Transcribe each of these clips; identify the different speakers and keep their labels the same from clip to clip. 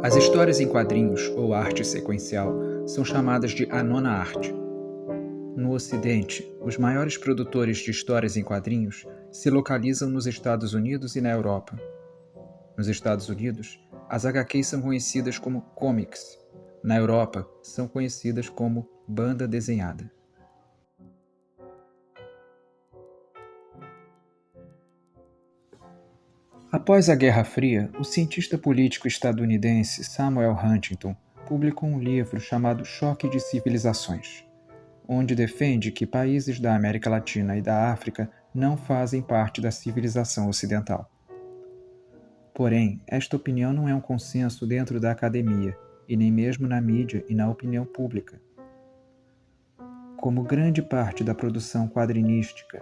Speaker 1: As histórias em quadrinhos, ou arte sequencial, são chamadas de a nona arte. No Ocidente, os maiores produtores de histórias em quadrinhos se localizam nos Estados Unidos e na Europa. Nos Estados Unidos, as HQs são conhecidas como comics. Na Europa, são conhecidas como banda desenhada. Após a Guerra Fria, o cientista político estadunidense Samuel Huntington publicou um livro chamado Choque de Civilizações, onde defende que países da América Latina e da África não fazem parte da civilização ocidental. Porém, esta opinião não é um consenso dentro da academia, e nem mesmo na mídia e na opinião pública. Como grande parte da produção quadrinística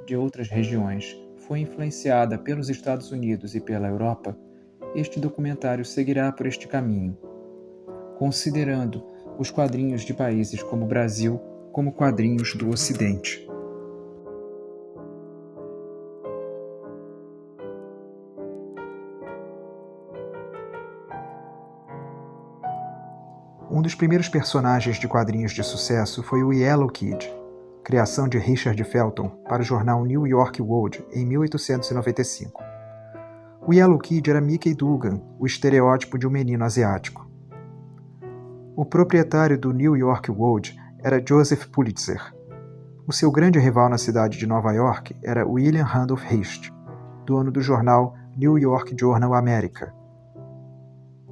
Speaker 1: de outras regiões foi influenciada pelos Estados Unidos e pela Europa, este documentário seguirá por este caminho, considerando os quadrinhos de países como o Brasil como quadrinhos do Ocidente. Um dos primeiros personagens de quadrinhos de sucesso foi o Yellow Kid, criação de Richard Felton para o jornal New York World em 1895. O Yellow Kid era Mickey Dugan, o estereótipo de um menino asiático. O proprietário do New York World era Joseph Pulitzer. O seu grande rival na cidade de Nova York era William Randolph Hearst, dono do jornal New York Journal America.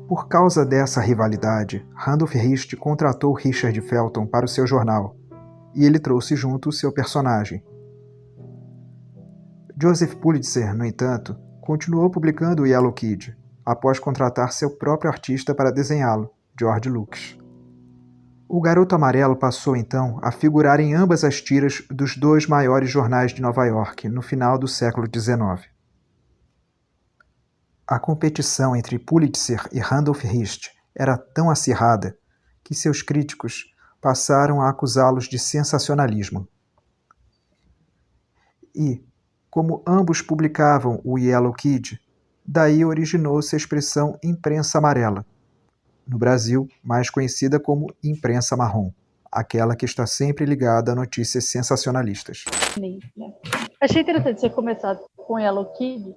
Speaker 1: Por causa dessa rivalidade, Randolph Hearst contratou Richard Felton para o seu jornal, e ele trouxe junto o seu personagem. Joseph Pulitzer, no entanto, continuou publicando o Yellow Kid, após contratar seu próprio artista para desenhá-lo, George Lucas. O Garoto Amarelo passou então a figurar em ambas as tiras dos dois maiores jornais de Nova York no final do século XIX. A competição entre Pulitzer e Randolph Hearst era tão acirrada que seus críticos passaram a acusá-los de sensacionalismo. E, como ambos publicavam o Yellow Kid, daí originou-se a expressão imprensa amarela, no Brasil mais conhecida como imprensa marrom, aquela que está sempre ligada a notícias sensacionalistas.
Speaker 2: Achei interessante você começar com o Yellow Kid,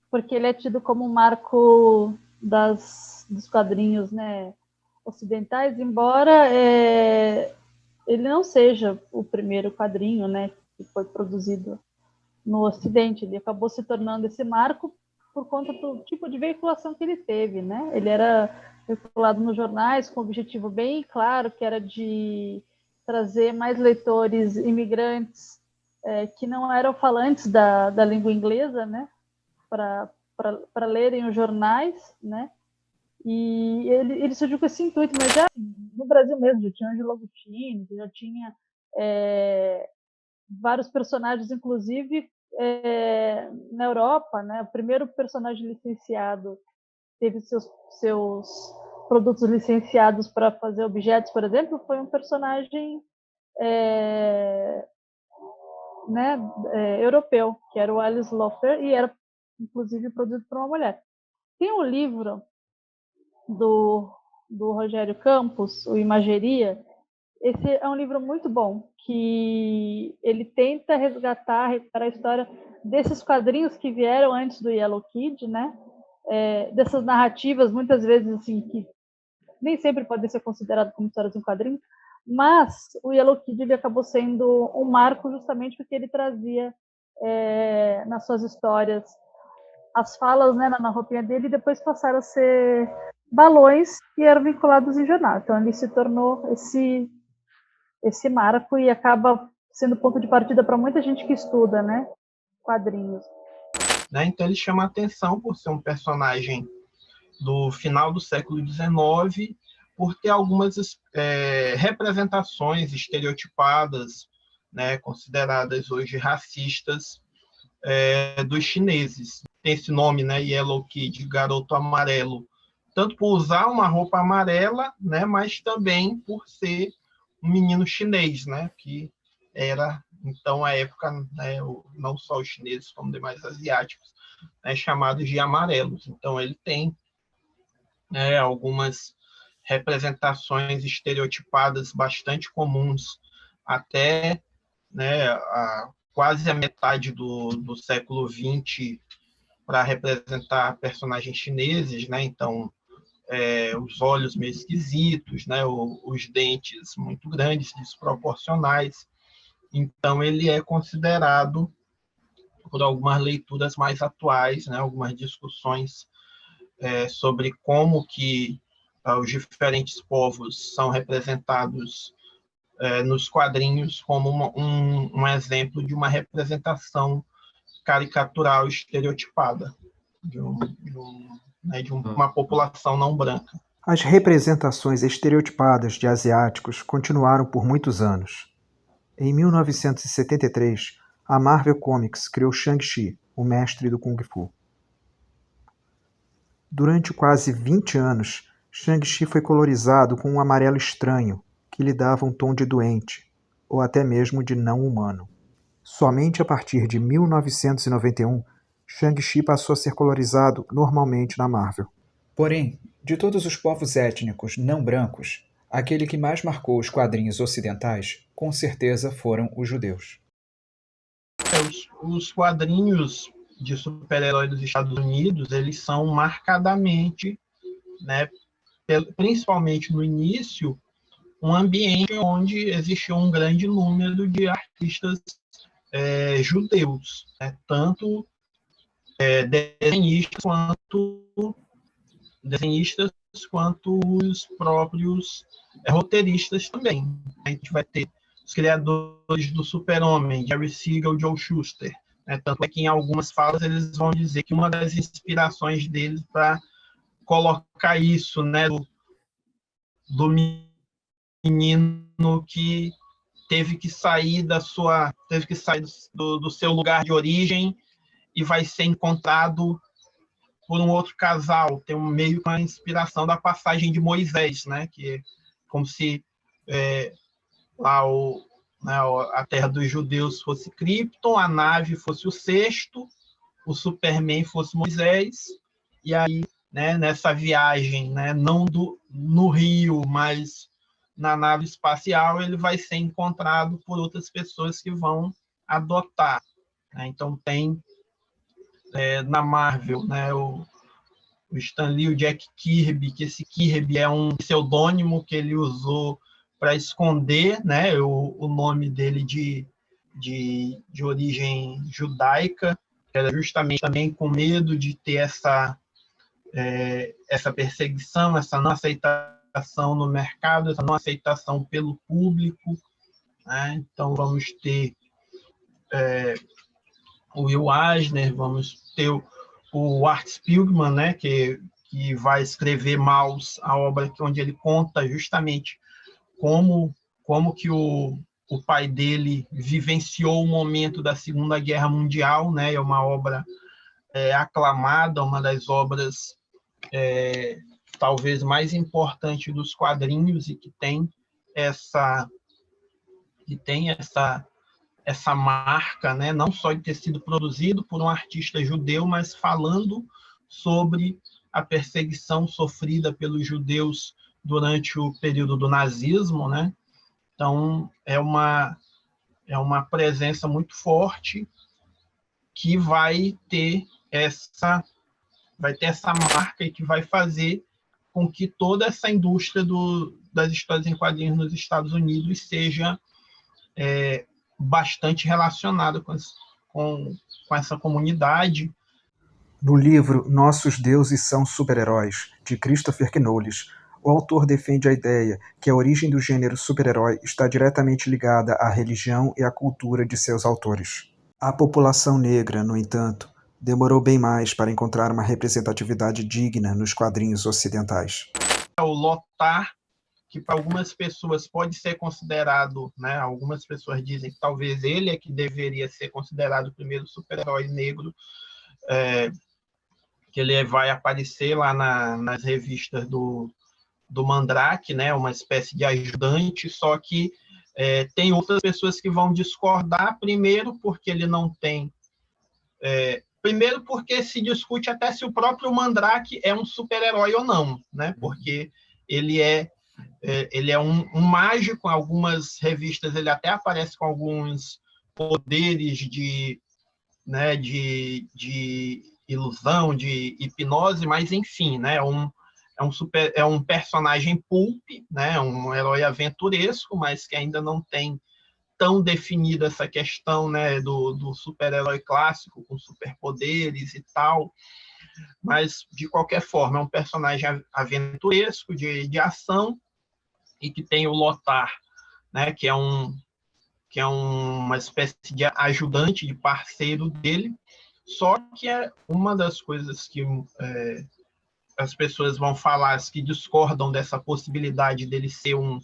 Speaker 2: porque ele é tido como um marco dos quadrinhos, né, ocidentais, embora ele não seja o primeiro quadrinho, né, que foi produzido no Ocidente. Ele acabou se tornando esse marco por conta do tipo de veiculação que ele teve, né? Ele era veiculado nos jornais com um objetivo bem claro, que era de trazer mais leitores imigrantes que não eram falantes da língua inglesa, né? Para lerem os jornais, né? E ele surgiu com esse intuito, mas já no Brasil mesmo, já tinha Angelo Agostini, já tinha vários personagens, inclusive na Europa, né? O primeiro personagem licenciado teve seus produtos licenciados para fazer objetos, por exemplo, foi um personagem europeu, que era o Alice Loeffler, e era inclusive produzido por uma mulher. Tem um livro do Rogério Campos, o Imageria. Esse é um livro muito bom, que ele tenta recuperar a história desses quadrinhos que vieram antes do Yellow Kid, né? Dessas narrativas, muitas vezes, assim, que nem sempre podem ser consideradas como histórias em quadrinhos, mas o Yellow Kid ele acabou sendo um marco justamente porque ele trazia nas suas histórias as falas, né, na roupinha dele, e depois passaram a ser balões que eram vinculados em jornal. Então ele se tornou esse marco e acaba sendo ponto de partida para muita gente que estuda, né, quadrinhos.
Speaker 3: Então ele chama a atenção por ser um personagem do final do século XIX, por ter algumas representações estereotipadas, né, consideradas hoje racistas, dos chineses. Tem esse nome, né, Yellow Kid, Garoto Amarelo, tanto por usar uma roupa amarela, né, mas também por ser um menino chinês, né, que era, então, à época, né, não só os chineses, como demais asiáticos, né, chamados de amarelos. Então, ele tem né, algumas representações estereotipadas bastante comuns até, né, quase a metade do século XX para representar personagens chineses, né? Então, os olhos meio esquisitos, né? Os dentes muito grandes, desproporcionais. Então, ele é considerado, por algumas leituras mais atuais, né? Algumas discussões sobre como que os diferentes povos são representados nos quadrinhos como um exemplo de uma representação caricatural estereotipada de uma população não branca.
Speaker 1: As representações estereotipadas de asiáticos continuaram por muitos anos. Em 1973, a Marvel Comics criou Shang-Chi, o mestre do Kung Fu. Durante quase 20 anos, Shang-Chi foi colorizado com um amarelo estranho, que lhe dava um tom de doente, ou até mesmo de não-humano. Somente a partir de 1991, Shang-Chi passou a ser colorizado normalmente na Marvel. Porém, de todos os povos étnicos não brancos, aquele que mais marcou os quadrinhos ocidentais, com certeza foram os judeus.
Speaker 3: Os quadrinhos de super-heróis dos Estados Unidos, eles são marcadamente, né, principalmente no início, um ambiente onde existiu um grande número de artistas judeus, né, tanto desenhistas quanto os próprios roteiristas também. A gente vai ter os criadores do Super-Homem, Jerry Siegel e Joe Shuster. Né? Tanto é que em algumas falas eles vão dizer que uma das inspirações deles para colocar isso, né, do menino que teve que sair do seu lugar de origem e vai ser encontrado por um outro casal. Tem meio que uma inspiração da passagem de Moisés, né? Que é como se lá a terra dos judeus fosse Krypton, a nave fosse o sexto, o Superman fosse Moisés, e aí, né, nessa viagem, né, não no Rio, mas na nave espacial, ele vai ser encontrado por outras pessoas que vão adotar. Né? Então, tem na Marvel, né, o Stan Lee, o Jack Kirby, que esse Kirby é um pseudônimo que ele usou para esconder, né, o nome dele de origem judaica, que era justamente também com medo de ter essa perseguição, essa não aceitação no mercado, essa não aceitação pelo público. Né? Então, vamos ter o Will Eisner, vamos ter o Art Spiegelman, né, que vai escrever Maus, a obra onde ele conta justamente como que o pai dele vivenciou o momento da Segunda Guerra Mundial, né? É uma obra aclamada, uma das obras talvez mais importantes dos quadrinhos e que tem essa marca, né? Não só de ter sido produzido por um artista judeu, mas falando sobre a perseguição sofrida pelos judeus durante o período do nazismo, né? Então, é uma presença muito forte que vai ter essa marca e que vai fazer com que toda essa indústria das histórias em quadrinhos nos Estados Unidos seja bastante relacionada com essa comunidade.
Speaker 1: No livro Nossos Deuses São Super-Heróis, de Christopher Knowles, o autor defende a ideia que a origem do gênero super-herói está diretamente ligada à religião e à cultura de seus autores. A população negra, no entanto, demorou bem mais para encontrar uma representatividade digna nos quadrinhos ocidentais.
Speaker 3: O Lothar, que para algumas pessoas pode ser considerado, né, algumas pessoas dizem que talvez ele é que deveria ser considerado o primeiro super-herói negro, que ele vai aparecer lá nas revistas do Mandrake, né, uma espécie de ajudante, só que tem outras pessoas que vão discordar, primeiro porque ele não tem Primeiro porque se discute até se o próprio Mandrake é um super-herói ou não, né? Porque ele é um mágico. Em algumas revistas ele até aparece com alguns poderes né, de ilusão, de hipnose, mas enfim, né, é um personagem pulp, né, um herói aventuresco, mas que ainda não tem tão definida essa questão, né, do super-herói clássico com superpoderes e tal. Mas, de qualquer forma, é um personagem aventuresco, de ação, e que tem o Lothar, né, que é uma espécie de ajudante, de parceiro dele. Só que é uma das coisas que as pessoas vão falar, que discordam dessa possibilidade dele ser um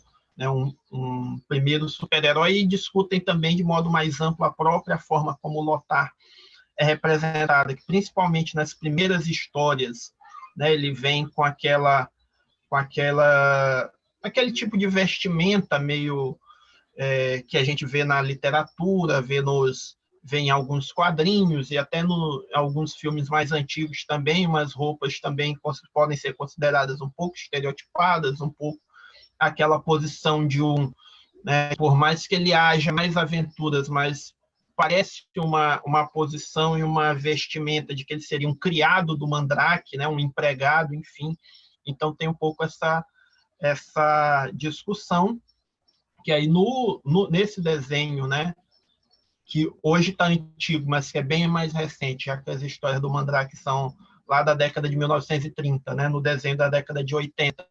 Speaker 3: primeiro super-herói, e discutem também de modo mais amplo a própria forma como o Lothar é representada, que principalmente nas primeiras histórias, né, ele vem com aquele tipo de vestimenta meio que a gente vê na literatura, vê em alguns quadrinhos e até em alguns filmes mais antigos também, umas roupas também podem ser consideradas um pouco estereotipadas, um pouco aquela posição de né, por mais que ele haja mais aventuras, mas parece uma posição e uma vestimenta de que ele seria um criado do Mandrake, né, um empregado, enfim. Então tem um pouco essa discussão, que aí nesse desenho, né, que hoje está antigo, mas que é bem mais recente, já que as histórias do Mandrake são lá da década de 1930, né, no desenho da década de 80,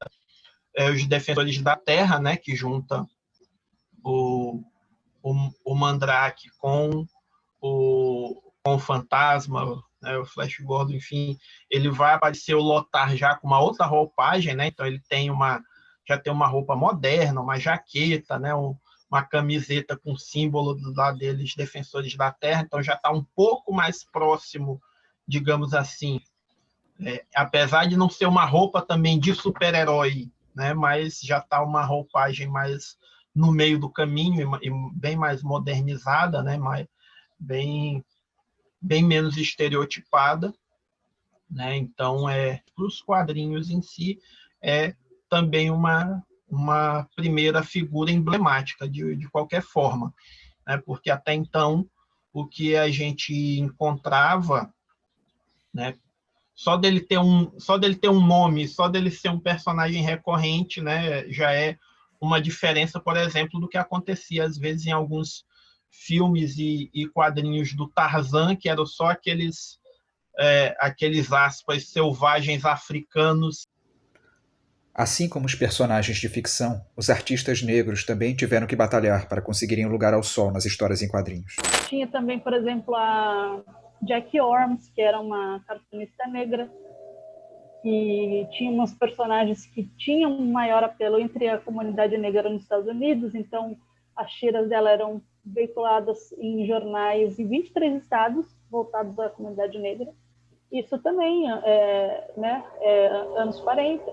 Speaker 3: os Defensores da Terra, né, que junta o Mandrake com o Fantasma, né, o Flash Gordon, enfim, ele vai aparecer o Lothar já com uma outra roupagem, né, então ele já tem uma roupa moderna, uma jaqueta, né, uma camiseta com símbolo lá deles, Defensores da Terra, então já está um pouco mais próximo, digamos assim, apesar de não ser uma roupa também de super-herói, né, mas já está uma roupagem mais no meio do caminho e bem mais modernizada, né, bem menos estereotipada, né, então para os quadrinhos em si é também uma primeira figura emblemática de qualquer forma, né, porque até então o que a gente encontrava, né, só dele ter um nome, só dele ser um personagem recorrente, né, já é uma diferença, por exemplo, do que acontecia às vezes em alguns filmes e quadrinhos do Tarzan, que eram só aqueles aspas selvagens africanos.
Speaker 1: Assim como os personagens de ficção, os artistas negros também tiveram que batalhar para conseguirem um lugar ao sol nas histórias em quadrinhos.
Speaker 2: Tinha também, por exemplo, a Jackie Orms, que era uma cartunista negra, que tinha uns personagens que tinham um maior apelo entre a comunidade negra nos Estados Unidos. Então, as tiras dela eram veiculadas em jornais em 23 estados voltados à comunidade negra. Isso também anos 40.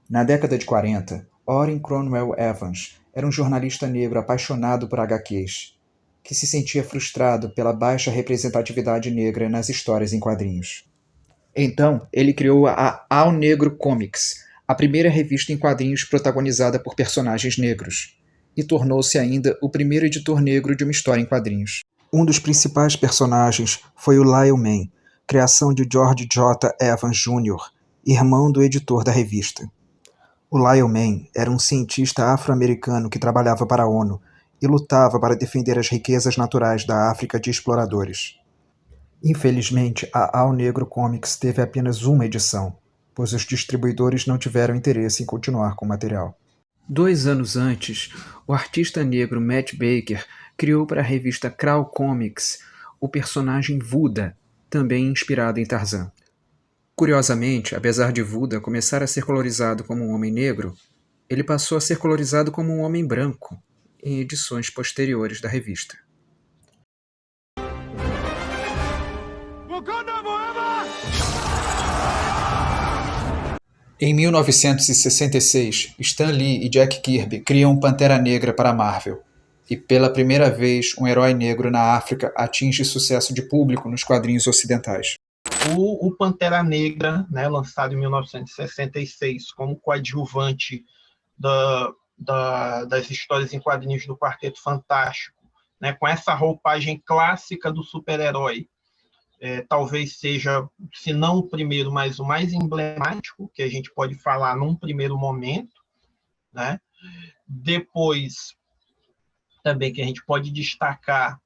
Speaker 1: Na década de 40, Orrin Cromwell Evans era um jornalista negro apaixonado por HQs, que se sentia frustrado pela baixa representatividade negra nas histórias em quadrinhos. Então, ele criou a Ao Negro Comics, a primeira revista em quadrinhos protagonizada por personagens negros, e tornou-se ainda o primeiro editor negro de uma história em quadrinhos. Um dos principais personagens foi o Lyle Man, criação de George J. Evans Jr., irmão do editor da revista. O Lyle Man era um cientista afro-americano que trabalhava para a ONU e lutava para defender as riquezas naturais da África de exploradores. Infelizmente, a Ao Negro Comics teve apenas uma edição, pois os distribuidores não tiveram interesse em continuar com o material. 2 anos antes, o artista negro Matt Baker criou para a revista Crawl Comics o personagem Vuda, também inspirado em Tarzan. Curiosamente, apesar de Vuda começar a ser colorizado como um homem negro, ele passou a ser colorizado como um homem branco em edições posteriores da revista. Em 1966, Stan Lee e Jack Kirby criam Pantera Negra para a Marvel. E pela primeira vez, um herói negro na África atinge sucesso de público nos quadrinhos ocidentais.
Speaker 3: O Pantera Negra, né, lançado em 1966 como coadjuvante das histórias em quadrinhos do Quarteto Fantástico, né, com essa roupagem clássica do super-herói, talvez seja, se não o primeiro, mas o mais emblemático que a gente pode falar num primeiro momento, né? Depois, também que a gente pode destacar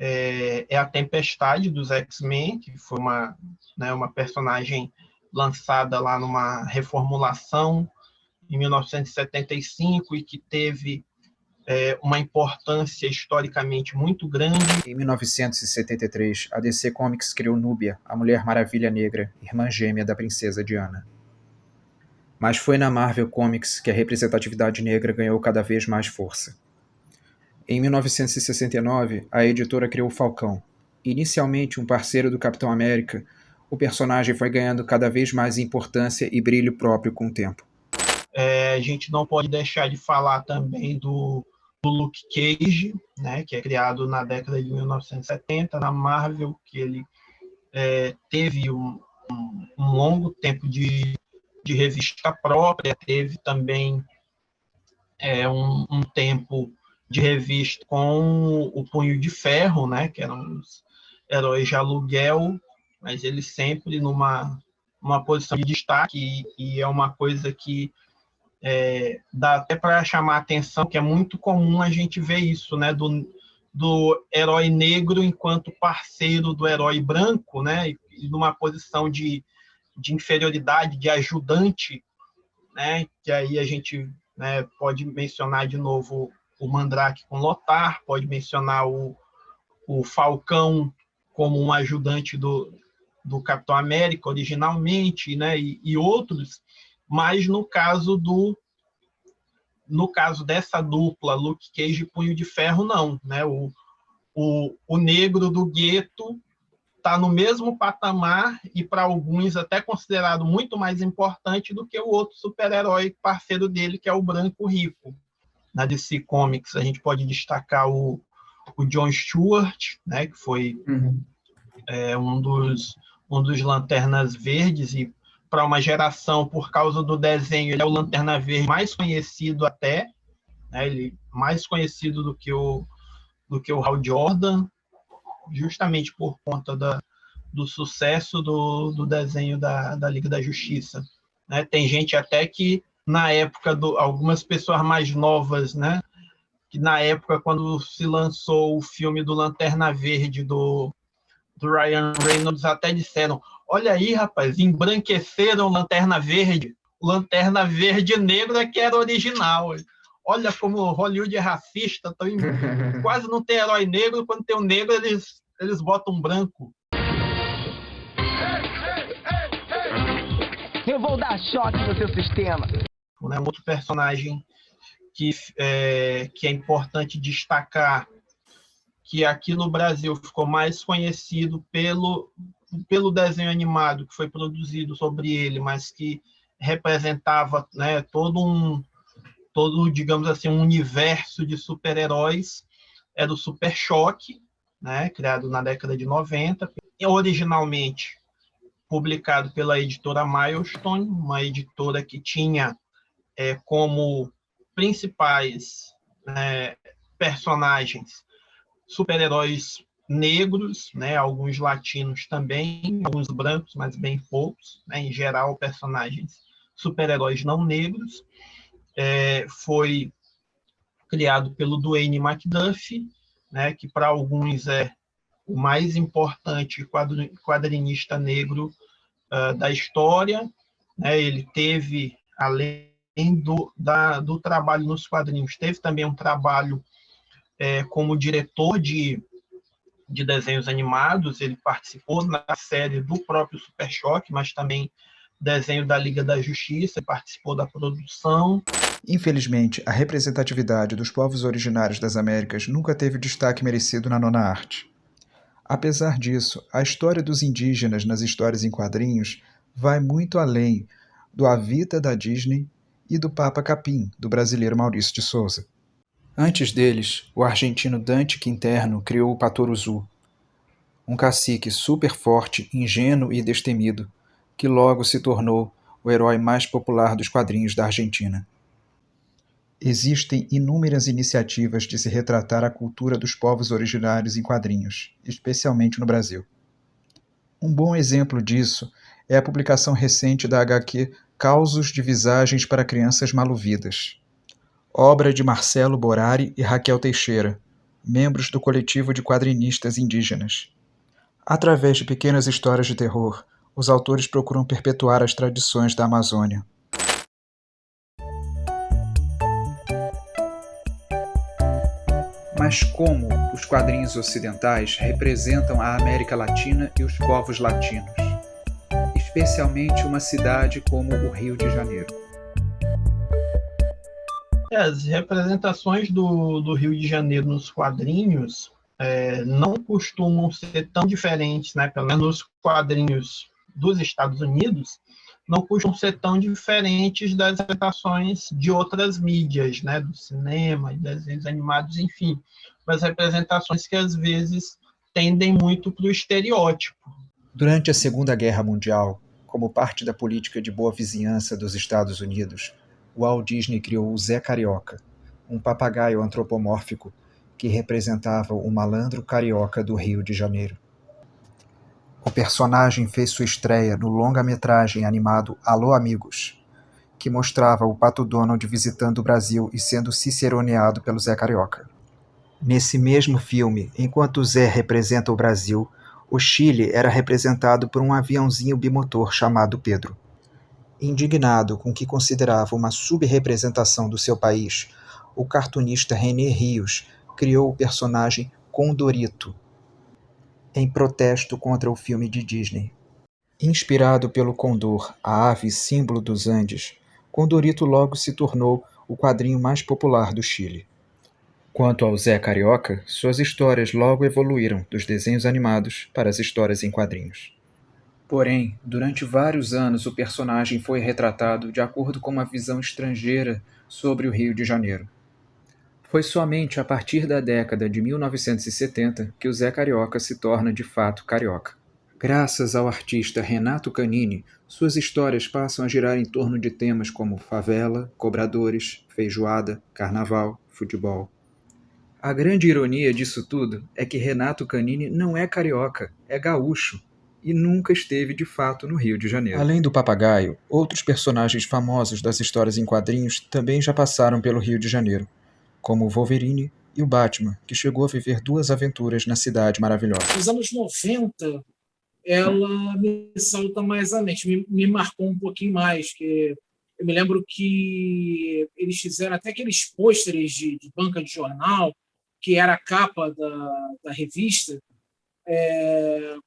Speaker 3: é a Tempestade dos X-Men, que foi uma personagem lançada lá numa reformulação em 1975 e que teve uma importância historicamente muito grande.
Speaker 1: Em 1973, a DC Comics criou Núbia, a Mulher Maravilha Negra, irmã gêmea da princesa Diana. Mas foi na Marvel Comics que a representatividade negra ganhou cada vez mais força. Em 1969, a editora criou o Falcão. Inicialmente um parceiro do Capitão América, o personagem foi ganhando cada vez mais importância e brilho próprio com o tempo.
Speaker 3: A gente não pode deixar de falar também do Luke Cage, né, que é criado na década de 1970 na Marvel, que ele teve um longo tempo de revista própria, teve também um tempo de revista com o Punho de Ferro, né, que eram os heróis de aluguel, mas ele sempre numa posição de destaque, e é uma coisa que dá até para chamar a atenção, que é muito comum a gente ver isso, né, do herói negro enquanto parceiro do herói branco, né, e numa posição de inferioridade, de ajudante, né, que aí a gente, né, pode mencionar de novo o Mandrake com Lothar, pode mencionar o Falcão como um ajudante do Capitão América originalmente, né, e outros, mas no caso dessa dupla, Luke Cage e Punho de Ferro, não, né, o negro do gueto está no mesmo patamar e, para alguns, até considerado muito mais importante do que o outro super-herói parceiro dele, que é o branco rico. Na DC Comics, a gente pode destacar o John Stewart, né, que foi um dos Lanternas Verdes, e para uma geração, por causa do desenho, ele é o Lanterna Verde mais conhecido até, né, ele mais conhecido do que o Hal Jordan, justamente por conta do sucesso do desenho da Liga da Justiça. Né? Tem gente até que, na época, algumas pessoas mais novas, né, que na época, quando se lançou o filme do Lanterna Verde, do Ryan Reynolds, até disseram: olha aí, rapaz, embranqueceram o Lanterna Verde negro é que era original. Olha como Hollywood é racista, quase não tem herói negro, quando tem um negro eles botam um branco.
Speaker 4: Eu vou dar choque no seu sistema.
Speaker 3: Outro personagem que é importante destacar, que aqui no Brasil ficou mais conhecido pelo desenho animado que foi produzido sobre ele, mas que representava, né, todo, digamos assim, um universo de super-heróis, era o Super Choque, né, criado na década de 90, originalmente publicado pela editora Milestone, uma editora que tinha como principais personagens super-heróis negros, né, alguns latinos também, alguns brancos, mas bem poucos, né, em geral personagens super-heróis não negros. Foi criado pelo Dwayne McDuffie, né, que para alguns é o mais importante quadrinista negro da história. Né, ele teve, além do trabalho nos quadrinhos, teve também um trabalho como diretor de desenhos animados. Ele participou na série do próprio Super Choque, mas também desenho da Liga da Justiça, participou da produção.
Speaker 1: Infelizmente, a representatividade dos povos originários das Américas nunca teve o destaque merecido na nona arte. Apesar disso, a história dos indígenas nas histórias em quadrinhos vai muito além do Avita da Disney e do Papa Capim, do brasileiro Maurício de Souza. Antes deles, o argentino Dante Quinterno criou o Patoruzu, um cacique super forte, ingênuo e destemido, que logo se tornou o herói mais popular dos quadrinhos da Argentina. Existem inúmeras iniciativas de se retratar a cultura dos povos originários em quadrinhos, especialmente no Brasil. Um bom exemplo disso é a publicação recente da HQ Causos de Visagens para Crianças Maluvidas, obra de Marcelo Borari e Raquel Teixeira, membros do coletivo de quadrinistas indígenas. Através de pequenas histórias de terror, os autores procuram perpetuar as tradições da Amazônia. Mas como os quadrinhos ocidentais representam a América Latina e os povos latinos, especialmente uma cidade como o Rio de Janeiro?
Speaker 3: As representações do Rio de Janeiro nos quadrinhos não costumam ser tão diferentes, né? Pelo menos nos quadrinhos dos Estados Unidos, não costumam ser tão diferentes das representações de outras mídias, né? Do cinema, desenhos animados, enfim. Mas representações que, às vezes, tendem muito para o estereótipo.
Speaker 1: Durante a Segunda Guerra Mundial, como parte da política de boa vizinhança dos Estados Unidos, Walt Disney criou o Zé Carioca, um papagaio antropomórfico que representava o malandro carioca do Rio de Janeiro. O personagem fez sua estreia no longa-metragem animado Alô Amigos, que mostrava o Pato Donald visitando o Brasil e sendo ciceroneado pelo Zé Carioca. Nesse mesmo filme, enquanto o Zé representa o Brasil, o Chile era representado por um aviãozinho bimotor chamado Pedro. Indignado com o que considerava uma subrepresentação do seu país, o cartunista René Rios criou o personagem Condorito, em protesto contra o filme de Disney. Inspirado pelo condor, a ave símbolo dos Andes, Condorito logo se tornou o quadrinho mais popular do Chile. Quanto ao Zé Carioca, suas histórias logo evoluíram dos desenhos animados para as histórias em quadrinhos. Porém, durante vários anos o personagem foi retratado de acordo com uma visão estrangeira sobre o Rio de Janeiro. Foi somente a partir da década de 1970 que o Zé Carioca se torna de fato carioca. Graças ao artista Renato Canini, suas histórias passam a girar em torno de temas como favela, cobradores, feijoada, carnaval, futebol. A grande ironia disso tudo é que Renato Canini não é carioca, é gaúcho, e nunca esteve de fato no Rio de Janeiro. Além do papagaio, outros personagens famosos das histórias em quadrinhos também já passaram pelo Rio de Janeiro, como o Wolverine e o Batman, que chegou a viver 2 aventuras na Cidade Maravilhosa.
Speaker 5: Nos anos 90, ela me salta mais à mente, me marcou um pouquinho mais, que eu me lembro que eles fizeram até aqueles pôsteres de banca de jornal, que era a capa da revista,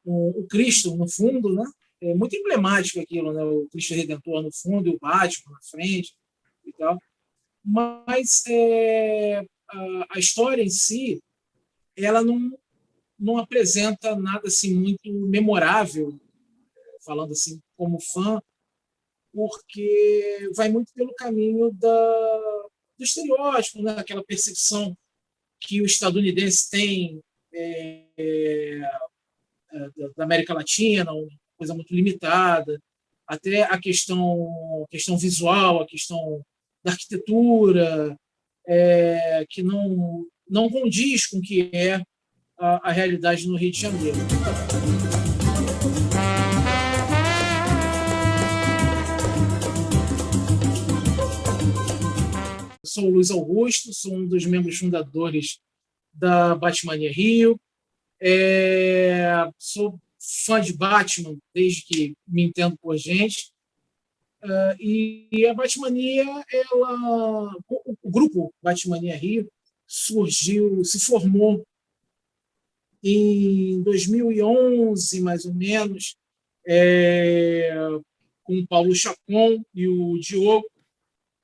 Speaker 5: com o Cristo no fundo, né? É muito emblemático aquilo, né? O Cristo Redentor no fundo e o Batman na frente e tal. Mas a história em si, ela não apresenta nada assim muito memorável, falando assim como fã, porque vai muito pelo caminho do estereótipo, né? Aquela percepção que o estadunidense tem da América Latina, uma coisa muito limitada, até a questão visual, a questão da arquitetura, que não condiz com o que é a realidade no Rio de Janeiro. Sou o Luiz Augusto, sou um dos membros fundadores da Batmania Rio. Sou fã de Batman desde que me entendo por gente. E a Batmania, o grupo Batmania Rio se formou em 2011, mais ou menos, com o Paulo Chacon e o Diogo.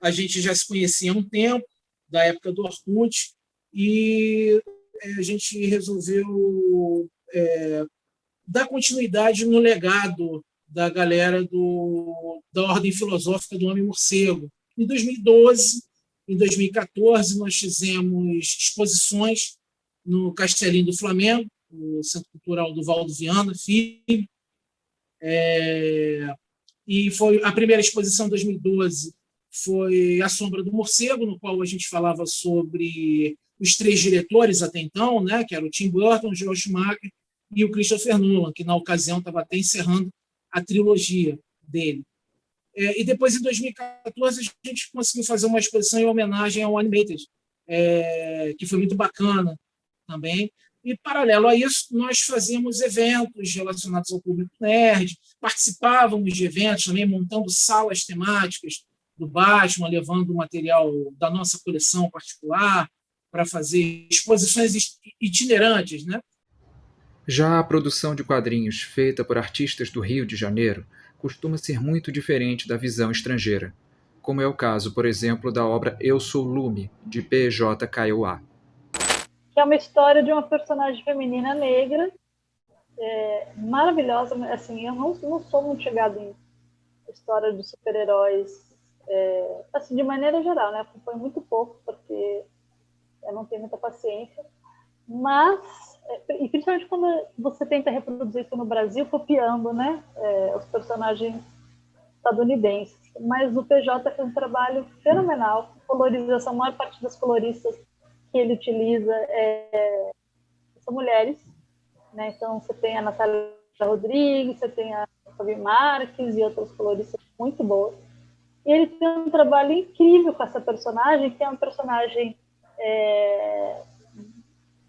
Speaker 5: A gente já se conhecia há um tempo, da época do Orkut, e a gente resolveu dar continuidade no legado da galera da Ordem Filosófica do Homem-Morcego. Em 2012, Em 2014, nós fizemos exposições no Castelinho do Flamengo, no Centro Cultural do Valdo Viana Filho. E foi a primeira exposição, em 2012, foi A Sombra do Morcego, no qual a gente falava sobre os três diretores até então, né, que eram o Tim Burton, o Joel Schumacher e o Christopher Nolan, que na ocasião estava até encerrando a trilogia dele. E depois, em 2014, a gente conseguiu fazer uma exposição em homenagem ao Animated, que foi muito bacana também. E, paralelo a isso, nós fazíamos eventos relacionados ao público nerd, participávamos de eventos também, montando salas temáticas do Batman, levando material da nossa coleção particular para fazer exposições itinerantes, né?
Speaker 1: Já a produção de quadrinhos feita por artistas do Rio de Janeiro costuma ser muito diferente da visão estrangeira, como é o caso, por exemplo, da obra Eu Sou Lume, de P.J. Kaiowá.
Speaker 2: Que é uma história de uma personagem feminina negra, maravilhosa. Assim, eu não sou muito chegada em história de super-heróis, assim, de maneira geral, né? Acompanho muito pouco, porque eu não tenho muita paciência. Mas, e principalmente quando você tenta reproduzir isso no Brasil, copiando, né, os personagens estadunidenses. Mas o PJ fez um trabalho fenomenal, colorização, a maior parte das coloristas que ele utiliza são mulheres, né? Então você tem a Natália Rodrigues, você tem a Fabi Marques e outras coloristas muito boas. E ele tem um trabalho incrível com essa personagem, que é uma personagem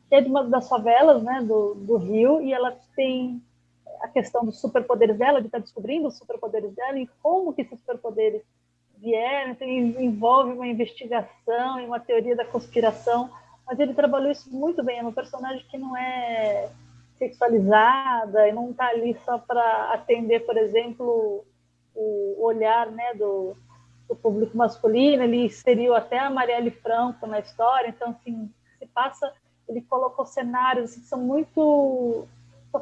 Speaker 2: que é de uma das favelas, né, do Rio, e ela tem a questão dos superpoderes dela, de estar descobrindo os superpoderes dela e como que esses superpoderes vieram. Então, envolve uma investigação e uma teoria da conspiração, mas ele trabalhou isso muito bem. É uma personagem que não é sexualizada e não está ali só para atender, por exemplo, o olhar, né, do público masculino. Ele inseriu até a Marielle Franco na história, então, assim, se passa... Ele colocou cenários assim, que são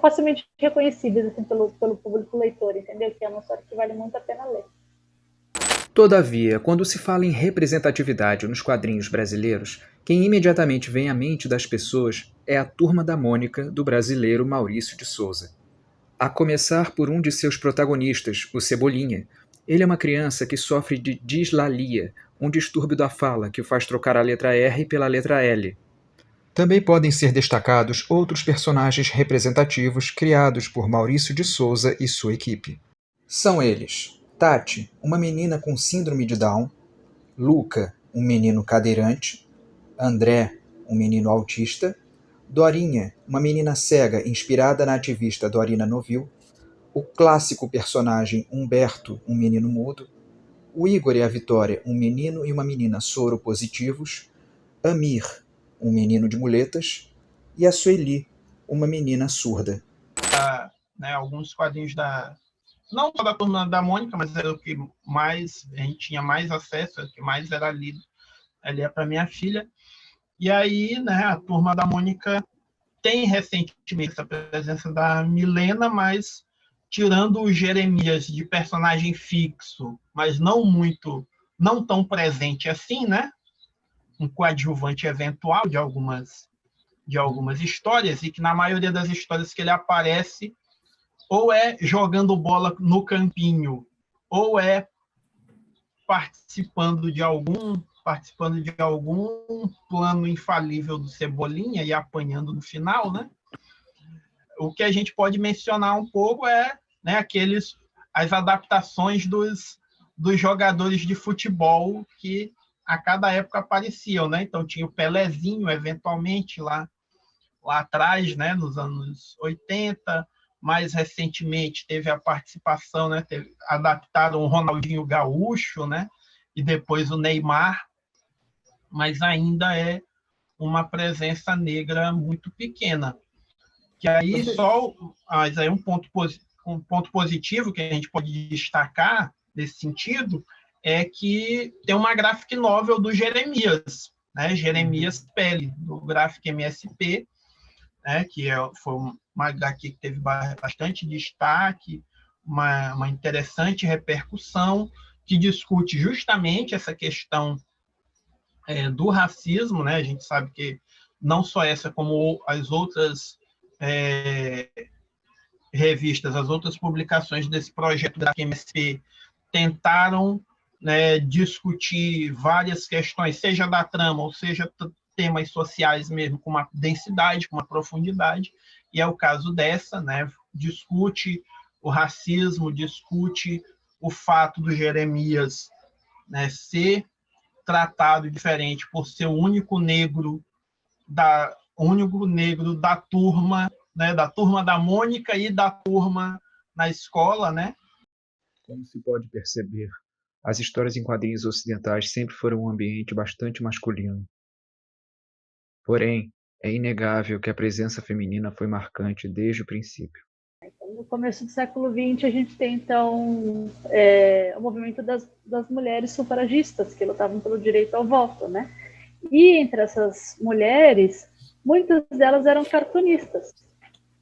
Speaker 2: facilmente reconhecíveis assim, pelo público leitor, entendeu? Que é uma história que vale muito a pena ler.
Speaker 1: Todavia, quando se fala em representatividade nos quadrinhos brasileiros, quem imediatamente vem à mente das pessoas é a Turma da Mônica do brasileiro Maurício de Souza. A começar por um de seus protagonistas, o Cebolinha. Ele é uma criança que sofre de dislalia, um distúrbio da fala que o faz trocar a letra R pela letra L. Também podem ser destacados outros personagens representativos criados por Maurício de Souza e sua equipe. São eles: Tati, uma menina com síndrome de Down; Luca, um menino cadeirante; André, um menino autista; Dorinha, uma menina cega inspirada na ativista Dorina Novil; o clássico personagem Humberto, um menino mudo; o Igor e a Vitória, um menino e uma menina soropositivos; Amir, um menino de muletas; e a Sueli, uma menina surda.
Speaker 3: Né, alguns quadrinhos não só da Turma da Mônica, mas era o que mais a gente tinha mais acesso, o que mais era lido ali para minha filha. E aí, né, a Turma da Mônica tem recentemente essa presença da Milena, mas tirando o Jeremias de personagem fixo, mas não tão presente assim, né? Um coadjuvante eventual de algumas histórias, e que na maioria das histórias que ele aparece, ou é jogando bola no campinho, ou é participando de algum plano infalível do Cebolinha e apanhando no final, né? O que a gente pode mencionar um pouco é, né, as adaptações dos jogadores de futebol que a cada época apareciam, né? Então tinha o Pelezinho, eventualmente, lá atrás, né, nos anos 80, mais recentemente teve a participação, né, adaptaram o Ronaldinho Gaúcho, né, e depois o Neymar, mas ainda é uma presença negra muito pequena. Que aí mas aí um ponto positivo que a gente pode destacar nesse sentido é que tem uma graphic novel do Jeremias, né, Jeremias Pele, do Graphic MSP, né, que foi uma HQ que teve bastante destaque, uma interessante repercussão, que discute justamente essa questão do racismo, né? A gente sabe que não só essa, como as outras revistas, as outras publicações desse projeto da MSP tentaram, né, discutir várias questões, seja da trama, ou seja, temas sociais mesmo, com uma densidade, com uma profundidade, e é o caso dessa, né? Discute o racismo, discute o fato do Jeremias, né, ser tratado diferente por ser o único negro da turma, né, da turma da Mônica e da turma na escola, né?
Speaker 1: Como se pode perceber, as histórias em quadrinhos ocidentais sempre foram um ambiente bastante masculino. Porém, é inegável que a presença feminina foi marcante desde o princípio.
Speaker 2: No começo do século XX, a gente tem, então, o movimento das mulheres sufragistas, que lutavam pelo direito ao voto, né? E entre essas mulheres, muitas delas eram cartunistas,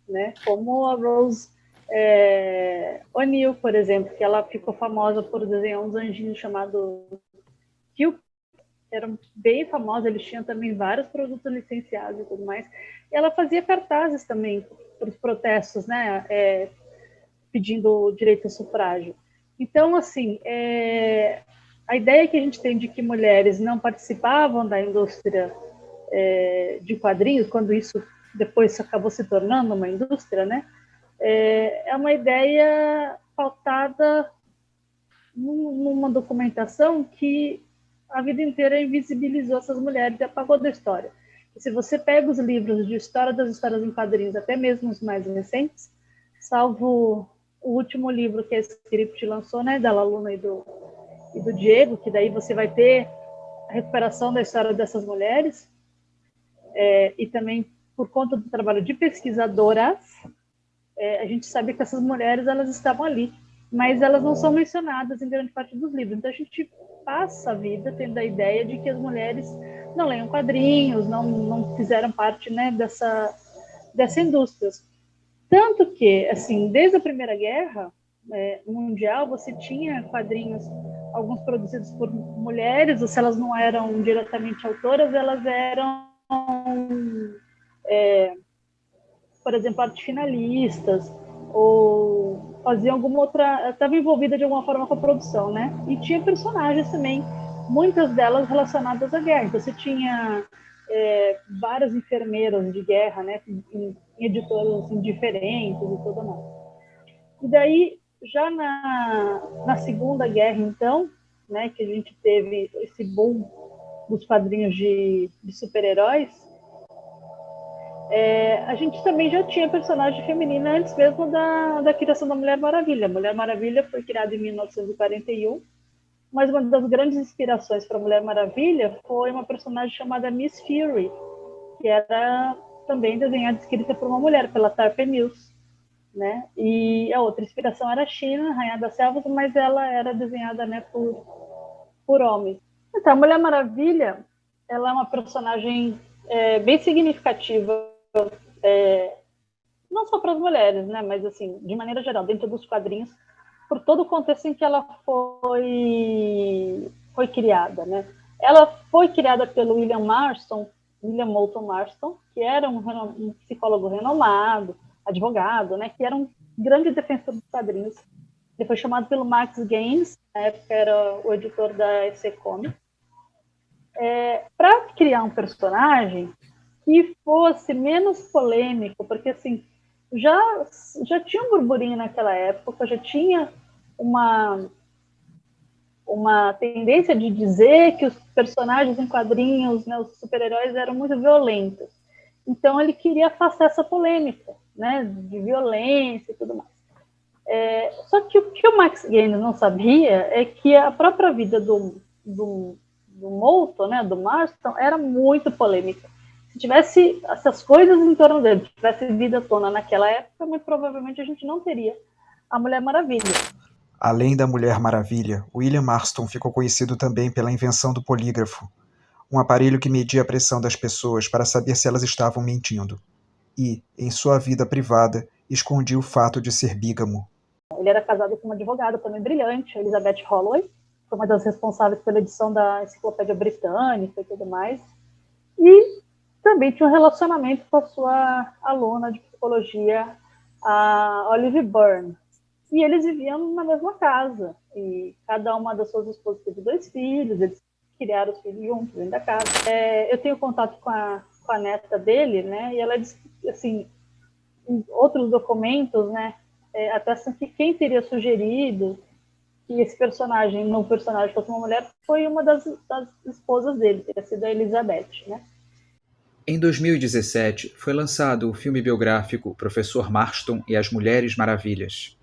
Speaker 2: né? Como a Rose O'Neill, por exemplo, que ela ficou famosa por desenhar uns anjinhos chamados Cupid, que eram bem famosos, eles tinham também vários produtos licenciados e tudo mais. E ela fazia cartazes também para os protestos, né, pedindo o direito ao sufrágio. Então, assim, a ideia que a gente tem de que mulheres não participavam da indústria de quadrinhos, quando isso depois acabou se tornando uma indústria, né, é uma ideia pautada numa documentação que a vida inteira invisibilizou essas mulheres e apagou da história. E se você pega os livros de história das histórias em quadrinhos, até mesmo os mais recentes, salvo o último livro que a Script lançou, né, da Luna e do Diego, que daí você vai ter a recuperação da história dessas mulheres, e também por conta do trabalho de pesquisadoras, a gente sabe que essas mulheres elas estavam ali, mas elas não são mencionadas em grande parte dos livros. Então a gente passa a vida tendo a ideia de que as mulheres não leiam quadrinhos, não fizeram parte, né, dessa indústria. Tanto que, assim, desde a Primeira Guerra Mundial, você tinha quadrinhos, alguns produzidos por mulheres, ou se elas não eram diretamente autoras, elas eram, por exemplo, arte finalistas, ou faziam alguma outra, estava envolvida de alguma forma com a produção, né? E tinha personagens também, muitas delas relacionadas à guerra. Então, você tinha várias enfermeiras de guerra, né? Em editoras assim, diferentes e tudo mais. E daí, já na Segunda Guerra, então, né, que a gente teve esse boom dos quadrinhos de super-heróis, a gente também já tinha personagem feminina antes mesmo da criação da Mulher Maravilha. A Mulher Maravilha foi criada em 1941, mas uma das grandes inspirações para a Mulher Maravilha foi uma personagem chamada Miss Fury, que era também desenhada e escrita por uma mulher, pela Tarper Mills, né? E a outra inspiração era a China, Rainha das Selvas, mas ela era desenhada, né, por homens. Então, a Mulher Maravilha, ela é uma personagem bem significativa, não só para as mulheres, né, mas assim, de maneira geral, dentro dos quadrinhos, por todo o contexto em que ela foi criada, né? Ela foi criada pelo William Moulton Marston, que era um psicólogo renomado, advogado, né, que era um grande defensor dos quadrinhos. Ele foi chamado pelo Max Gaines, na época era o editor da EC Comics, para criar um personagem que fosse menos polêmico, porque assim, já tinha um burburinho naquela época, já tinha uma tendência de dizer que os personagens em quadrinhos, né, os super-heróis, eram muito violentos. Então ele queria afastar essa polêmica, né, de violência e tudo mais. Só que o que o Max Gaines não sabia é que a própria vida do Moulton, né, do Marston, era muito polêmica. Se tivesse essas coisas em torno dele, tivesse vida à tona naquela época, muito provavelmente a gente não teria a Mulher Maravilha.
Speaker 1: Além da Mulher Maravilha, William Marston ficou conhecido também pela invenção do polígrafo, um aparelho que media a pressão das pessoas para saber se elas estavam mentindo. E, em sua vida privada, escondia o fato de ser bígamo.
Speaker 2: Ele era casado com uma advogada também brilhante, Elizabeth Holloway, foi uma das responsáveis pela edição da Enciclopédia Britânica e tudo mais. E também tinha um relacionamento com a sua aluna de psicologia, a Olive Byrne. E eles viviam na mesma casa. E cada uma das suas esposas teve 2 filhos, eles criaram os filhos juntos dentro da casa. Eu tenho contato com a neta dele, né? E ela disse, assim, em outros documentos, né? Até assim, que quem teria sugerido que esse personagem, não personagem, fosse uma mulher, foi uma das esposas dele, teria sido a Elizabeth, né?
Speaker 1: Em 2017, foi lançado o filme biográfico Professor Marston e as Mulheres Maravilhas.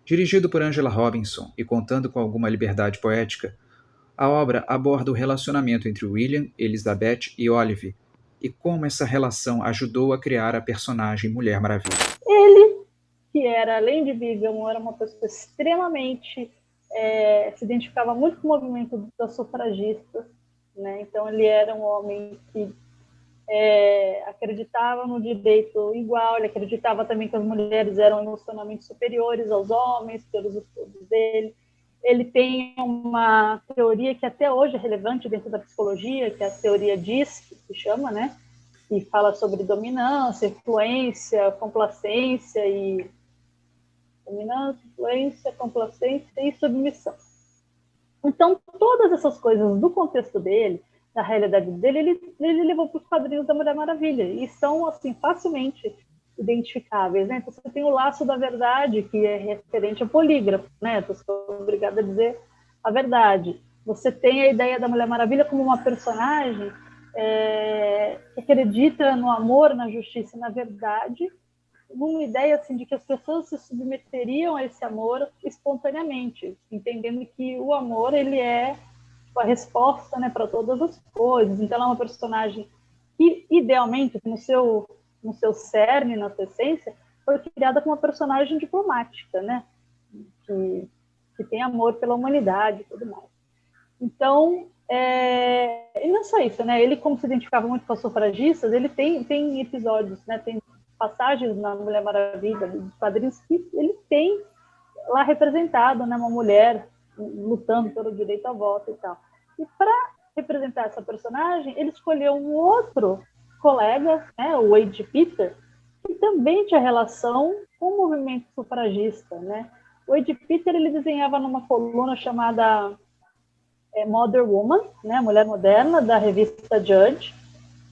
Speaker 1: Dirigido por Angela Robinson e contando com alguma liberdade poética, a obra aborda o relacionamento entre William, Elizabeth e Olive, e como essa relação ajudou a criar a personagem Mulher Maravilha.
Speaker 2: Ele, que era, além de bígamo, era uma pessoa extremamente... se identificava muito com o movimento das sufragistas, né? Então ele era um homem que acreditava no direito igual, ele acreditava também que as mulheres eram emocionalmente superiores aos homens, pelos estudos dele. Ele tem uma teoria que até hoje é relevante dentro da psicologia, que é a teoria DISC, que se chama, né? Que fala sobre dominância, influência, complacência e... dominância, influência, complacência e submissão. Então, todas essas coisas do contexto dele, da realidade dele, ele levou para os quadrinhos da Mulher Maravilha, e são, assim, facilmente identificáveis, né? Então, você tem o laço da verdade, que é referente ao polígrafo, né? Então, você é obrigado a dizer a verdade. Você tem a ideia da Mulher Maravilha como uma personagem que acredita no amor, na justiça e na verdade, uma ideia assim, de que as pessoas se submeteriam a esse amor espontaneamente, entendendo que o amor ele é a resposta, né, para todas as coisas. Então ela é uma personagem que, idealmente, no seu cerne, na sua essência, foi criada como uma personagem diplomática, né, que tem amor pela humanidade e tudo mais. Então, e não é só isso, né? Ele, como se identificava muito com as sufragistas, ele tem episódios, né, tem passagens na Mulher Maravilha, dos quadrinhos, que ele tem lá representado, né, uma mulher lutando pelo direito à voto e tal. E para representar essa personagem, ele escolheu um outro colega, né, o Wade Peter, que também tinha relação com o movimento sufragista, né? O Wade Peter, ele desenhava numa coluna chamada Modern Woman, né, Mulher Moderna, da revista Judge,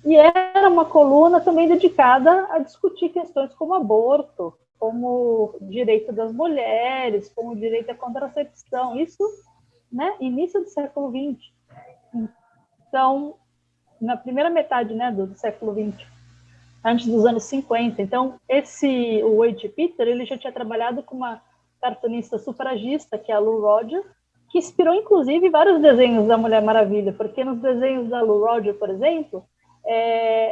Speaker 2: e era uma coluna também dedicada a discutir questões como aborto, como direito das mulheres, como direito à contracepção, isso, né, início do século XX. Então, na primeira metade, né, do século XX, antes dos anos 50. Então, o Wade Peter, ele já tinha trabalhado com uma cartunista sufragista, que é a Lou Roger, que inspirou, inclusive, vários desenhos da Mulher Maravilha, porque nos desenhos da Lou Roger, por exemplo,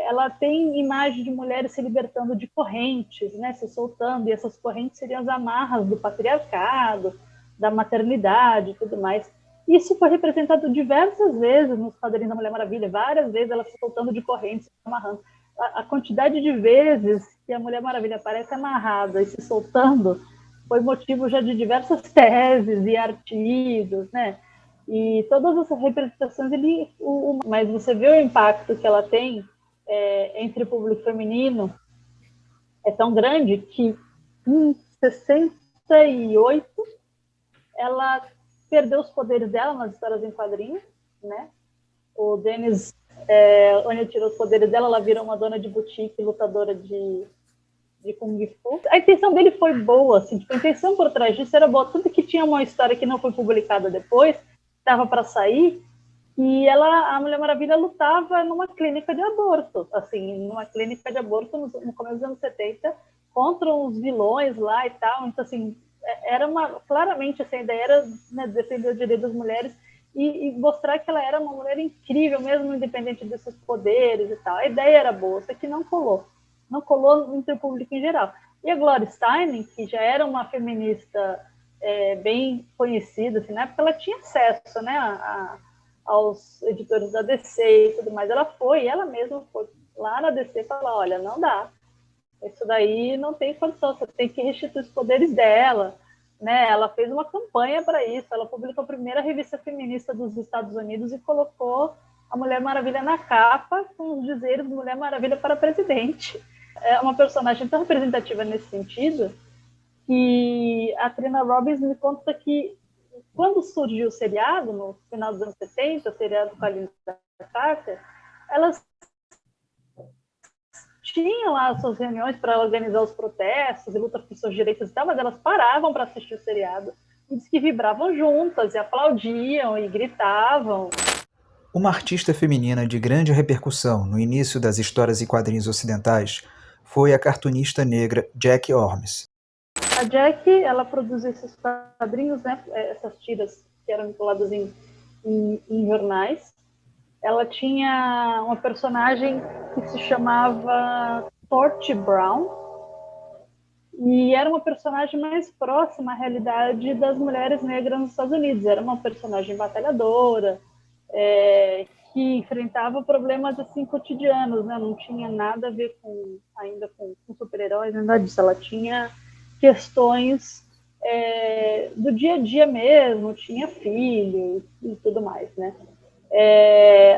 Speaker 2: ela tem imagem de mulheres se libertando de correntes, né, se soltando, e essas correntes seriam as amarras do patriarcado, da maternidade e tudo mais. Isso foi representado diversas vezes nos quadrinhos da Mulher Maravilha, várias vezes ela se soltando de correntes, se amarrando. A quantidade de vezes que a Mulher Maravilha aparece amarrada e se soltando foi motivo já de diversas teses e artigos, né? E todas essas representações, mas você vê o impacto que ela tem entre o público feminino, é tão grande que em 68 ela perdeu os poderes dela nas histórias em quadrinhos, né? O Dennis, onde tirou os poderes dela, ela virou uma dona de boutique, lutadora de Kung Fu. A intenção dele foi boa, assim, tipo, a intenção por trás disso era boa, tanto que tinha uma história que não foi publicada depois, estava para sair, e a Mulher Maravilha lutava numa clínica de aborto, assim, numa clínica de aborto no começo dos anos 70, contra uns vilões lá e tal. Então, assim, claramente essa ideia era, né, defender o direito das mulheres e mostrar que ela era uma mulher incrível, mesmo independente desses poderes e tal. A ideia era boa, só que não colou entre o público em geral. E a Gloria Steinem, que já era uma feminista bem conhecida, assim, na época ela tinha acesso, né, aos editores da DC e tudo mais. Ela mesma foi lá na DC e falou: olha, não dá, isso daí não tem condição, você tem que restituir os poderes dela, né? Ela fez uma campanha para isso, ela publicou a primeira revista feminista dos Estados Unidos e colocou a Mulher Maravilha na capa com os dizeres Mulher Maravilha para presidente. É uma personagem tão representativa nesse sentido que a Trina Robbins me conta que quando surgiu o seriado, no final dos anos 70, o seriado com a Linda Carter, elas tinham lá as suas reuniões para organizar os protestos e luta por seus direitos e tal, mas elas paravam para assistir o seriado e diz que vibravam juntas e aplaudiam e gritavam.
Speaker 1: Uma artista feminina de grande repercussão no início das histórias e quadrinhos ocidentais foi a cartunista negra Jack Ormes.
Speaker 2: A Jack, ela produziu esses quadrinhos, né, essas tiras que eram vinculadas em jornais. Ela tinha uma personagem que se chamava Torch Brown e era uma personagem mais próxima à realidade das mulheres negras nos Estados Unidos. Era uma personagem batalhadora, que enfrentava problemas assim cotidianos, né? Não tinha nada a ver ainda com super-heróis, nada disso. Ela tinha questões do dia a dia mesmo, tinha filho e tudo mais, né?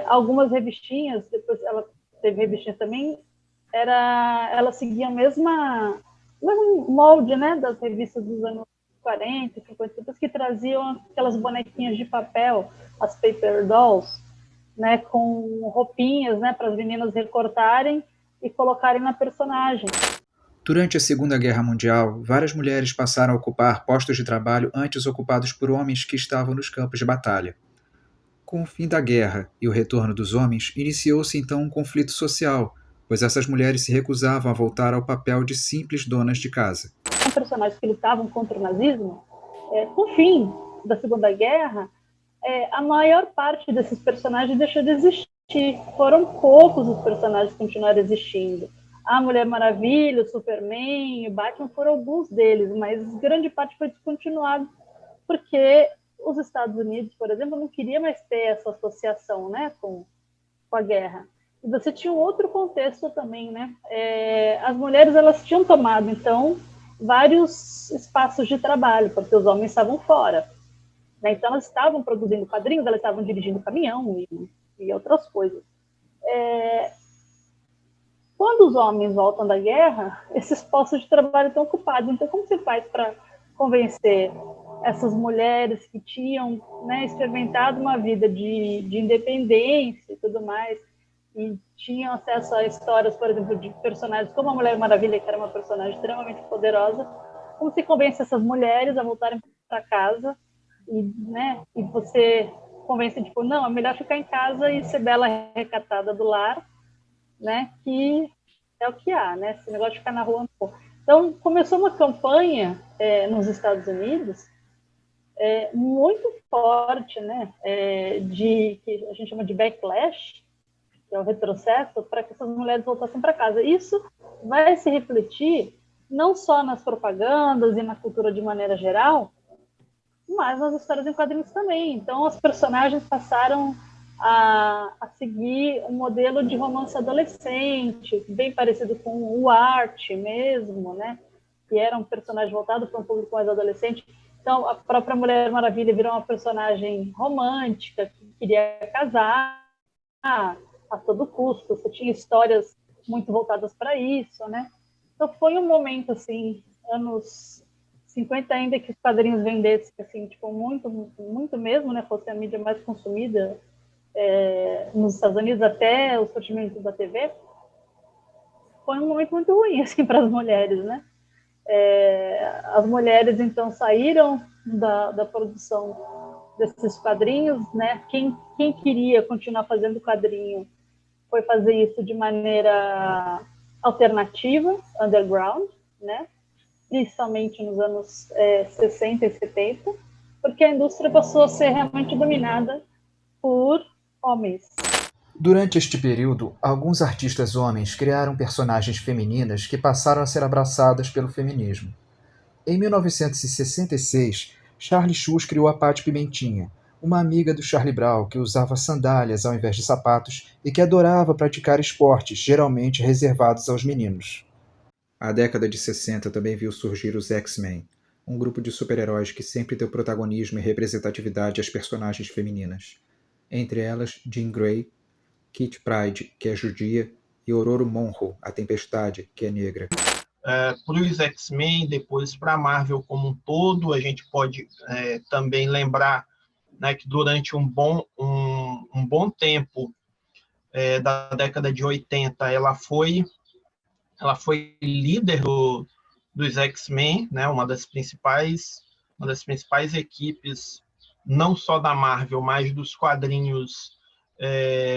Speaker 2: Algumas revistinhas, depois ela teve revistinhas também, ela seguia o mesmo molde, né, das revistas dos anos 40, 50, que traziam aquelas bonequinhas de papel, as paper dolls, né, com roupinhas, né, para as meninas recortarem e colocarem na personagem.
Speaker 1: Durante a Segunda Guerra Mundial, várias mulheres passaram a ocupar postos de trabalho antes ocupados por homens que estavam nos campos de batalha. Com o fim da guerra e o retorno dos homens, iniciou-se então um conflito social, pois essas mulheres se recusavam a voltar ao papel de simples donas de casa.
Speaker 2: São personagens que lutavam contra o nazismo. Com o fim da Segunda Guerra, a maior parte desses personagens deixou de existir. Foram poucos os personagens que continuaram existindo. A Mulher Maravilha, o Superman, o Batman foram alguns deles, mas grande parte foi descontinuado porque os Estados Unidos, por exemplo, não queria mais ter essa associação, né, com a guerra. E você tinha um outro contexto também, né? As mulheres, elas tinham tomado, então, vários espaços de trabalho, porque os homens estavam fora. Né? Então, elas estavam produzindo quadrinhos, elas estavam dirigindo caminhão e outras coisas. Quando os homens voltam da guerra, esses postos de trabalho estão ocupados. Então, como você faz para convencer essas mulheres que tinham, né, experimentado uma vida de independência e tudo mais, e tinham acesso a histórias, por exemplo, de personagens como a Mulher Maravilha, que era uma personagem extremamente poderosa, como se convence essas mulheres a voltarem para casa e, né, e você convence, tipo, não, é melhor ficar em casa e ser bela recatada do lar, né, que é o que há, né, esse negócio de ficar na rua. Então, começou uma campanha nos Estados Unidos muito forte, né, que a gente chama de backlash, que é o retrocesso, para que essas mulheres voltassem para casa. Isso vai se refletir não só nas propagandas e na cultura de maneira geral, mas nas histórias em quadrinhos também. Então, os personagens passaram a seguir um modelo de romance adolescente, bem parecido com o Art mesmo, né? Que era um personagem voltado para um público mais adolescente. Então, a própria Mulher Maravilha virou uma personagem romântica, que queria casar a todo custo. Você tinha histórias muito voltadas para isso, né? Então, foi um momento, assim, anos 50 ainda, que os quadrinhos vendessem, assim, tipo, muito, muito mesmo, né? Fosse a mídia mais consumida nos Estados Unidos, até o surgimento da TV. Foi um momento muito ruim, assim, para as mulheres, né? As mulheres, então, saíram da produção desses quadrinhos, né? Quem queria continuar fazendo quadrinho foi fazer isso de maneira alternativa, underground, né? Principalmente nos anos 60 e 70, porque a indústria passou a ser realmente dominada por homens.
Speaker 1: Durante este período, alguns artistas homens criaram personagens femininas que passaram a ser abraçadas pelo feminismo. Em 1966, Charlie Schulz criou a Patty Pimentinha, uma amiga do Charlie Brown que usava sandálias ao invés de sapatos e que adorava praticar esportes, geralmente reservados aos meninos. A década de 60 também viu surgir os X-Men, um grupo de super-heróis que sempre deu protagonismo e representatividade às personagens femininas. Entre elas, Jean Grey, Kitty Pryde, que é judia, e Ororo Monroe, a Tempestade, que é negra.
Speaker 3: Para os X-Men, depois para a Marvel como um todo, a gente pode também lembrar, né, que durante um bom tempo da década de 80, ela foi líder dos X-Men, né, uma das principais equipes, não só da Marvel, mas dos quadrinhos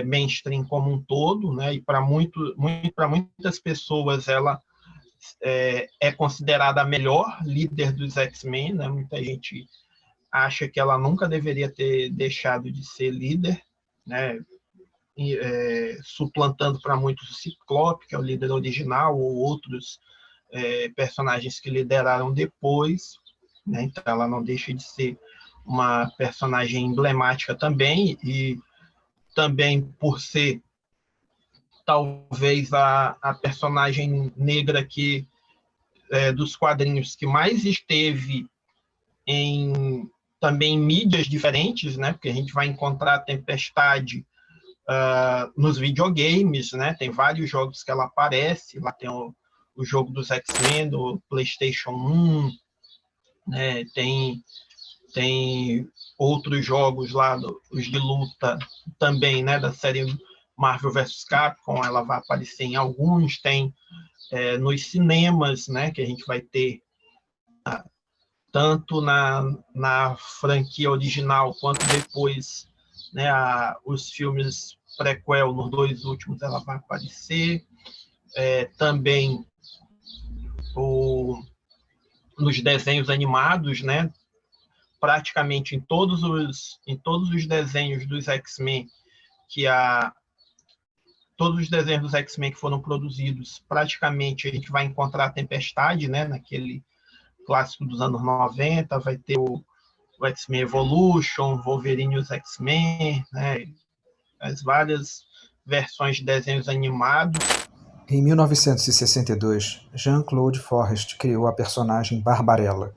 Speaker 3: mainstream como um todo, né, e para muitas pessoas ela é considerada a melhor líder dos X-Men, né? Muita gente acha que ela nunca deveria ter deixado de ser líder, né? Suplantando para muitos o Ciclope, que é o líder original, ou outros personagens que lideraram depois, né? Então ela não deixa de ser uma personagem emblemática também, e também por ser talvez a personagem negra que dos quadrinhos que mais esteve também em mídias diferentes, né? Porque a gente vai encontrar a Tempestade nos videogames, né? Tem vários jogos que ela aparece, lá tem o jogo dos X-Men, do PlayStation 1, né? Tem outros jogos lá, os de luta também, né? Da série Marvel vs Capcom, ela vai aparecer em alguns, tem nos cinemas, né, que a gente vai ter tanto na franquia original quanto depois, né, os filmes prequel, nos 2 últimos ela vai aparecer, também nos desenhos animados, né, praticamente em todos os desenhos dos X-Men todos os desenhos dos X-Men que foram produzidos, praticamente a gente vai encontrar a Tempestade, né, naquele clássico dos anos 90, vai ter o X-Men Evolution, Wolverine e os X-Men, né, as várias versões de desenhos animados.
Speaker 1: Em 1962, Jean-Claude Forrest criou a personagem Barbarella,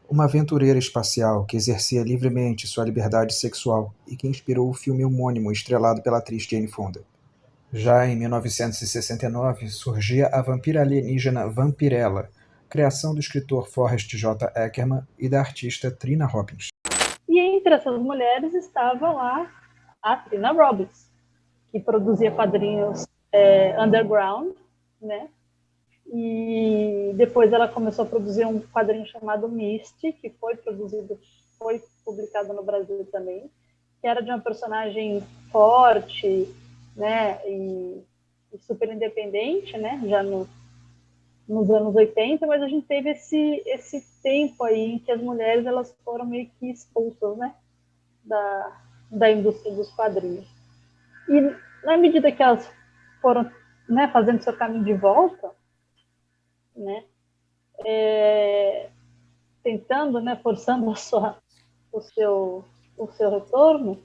Speaker 1: uma aventureira espacial que exercia livremente sua liberdade sexual e que inspirou o filme homônimo estrelado pela atriz Jane Fonda. Já em 1969, surgia a vampira alienígena Vampirella, criação do escritor Forrest J. Ackerman e da artista Trina Robbins.
Speaker 2: E entre essas mulheres estava lá a Trina Robbins, que produzia quadrinhos underground, né? E depois ela começou a produzir um quadrinho chamado Misty, que foi publicado no Brasil também, que era de uma personagem forte, né, e super independente, né, já nos anos 80, mas a gente teve esse tempo aí em que as mulheres elas foram meio que expulsas, né, da indústria dos quadrinhos. E na medida que elas foram, né, fazendo seu caminho de volta, né, tentando, né, forçando o seu retorno,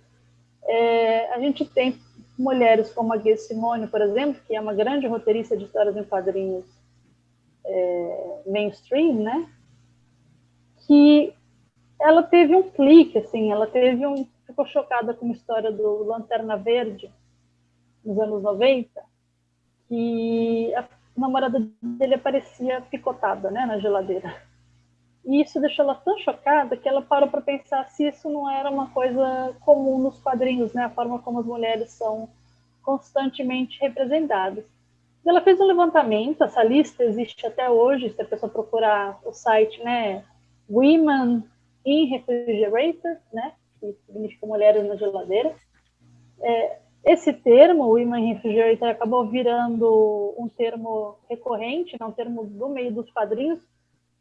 Speaker 2: a gente tem mulheres como a Gayle Simone, por exemplo, que é uma grande roteirista de histórias em quadrinhos mainstream, né, que ela teve um clique, assim, ficou chocada com a história do Lanterna Verde nos anos 90, que a namorada dele aparecia picotada, né, na geladeira. E isso deixou ela tão chocada que ela parou para pensar se isso não era uma coisa comum nos quadrinhos, né? A forma como as mulheres são constantemente representadas. Ela fez um levantamento, essa lista existe até hoje, se a pessoa procurar o site, né? Women in Refrigerator, né? Que significa mulheres na geladeira. Esse termo, Women in Refrigerator, acabou virando um termo recorrente, né? Um termo do meio dos quadrinhos,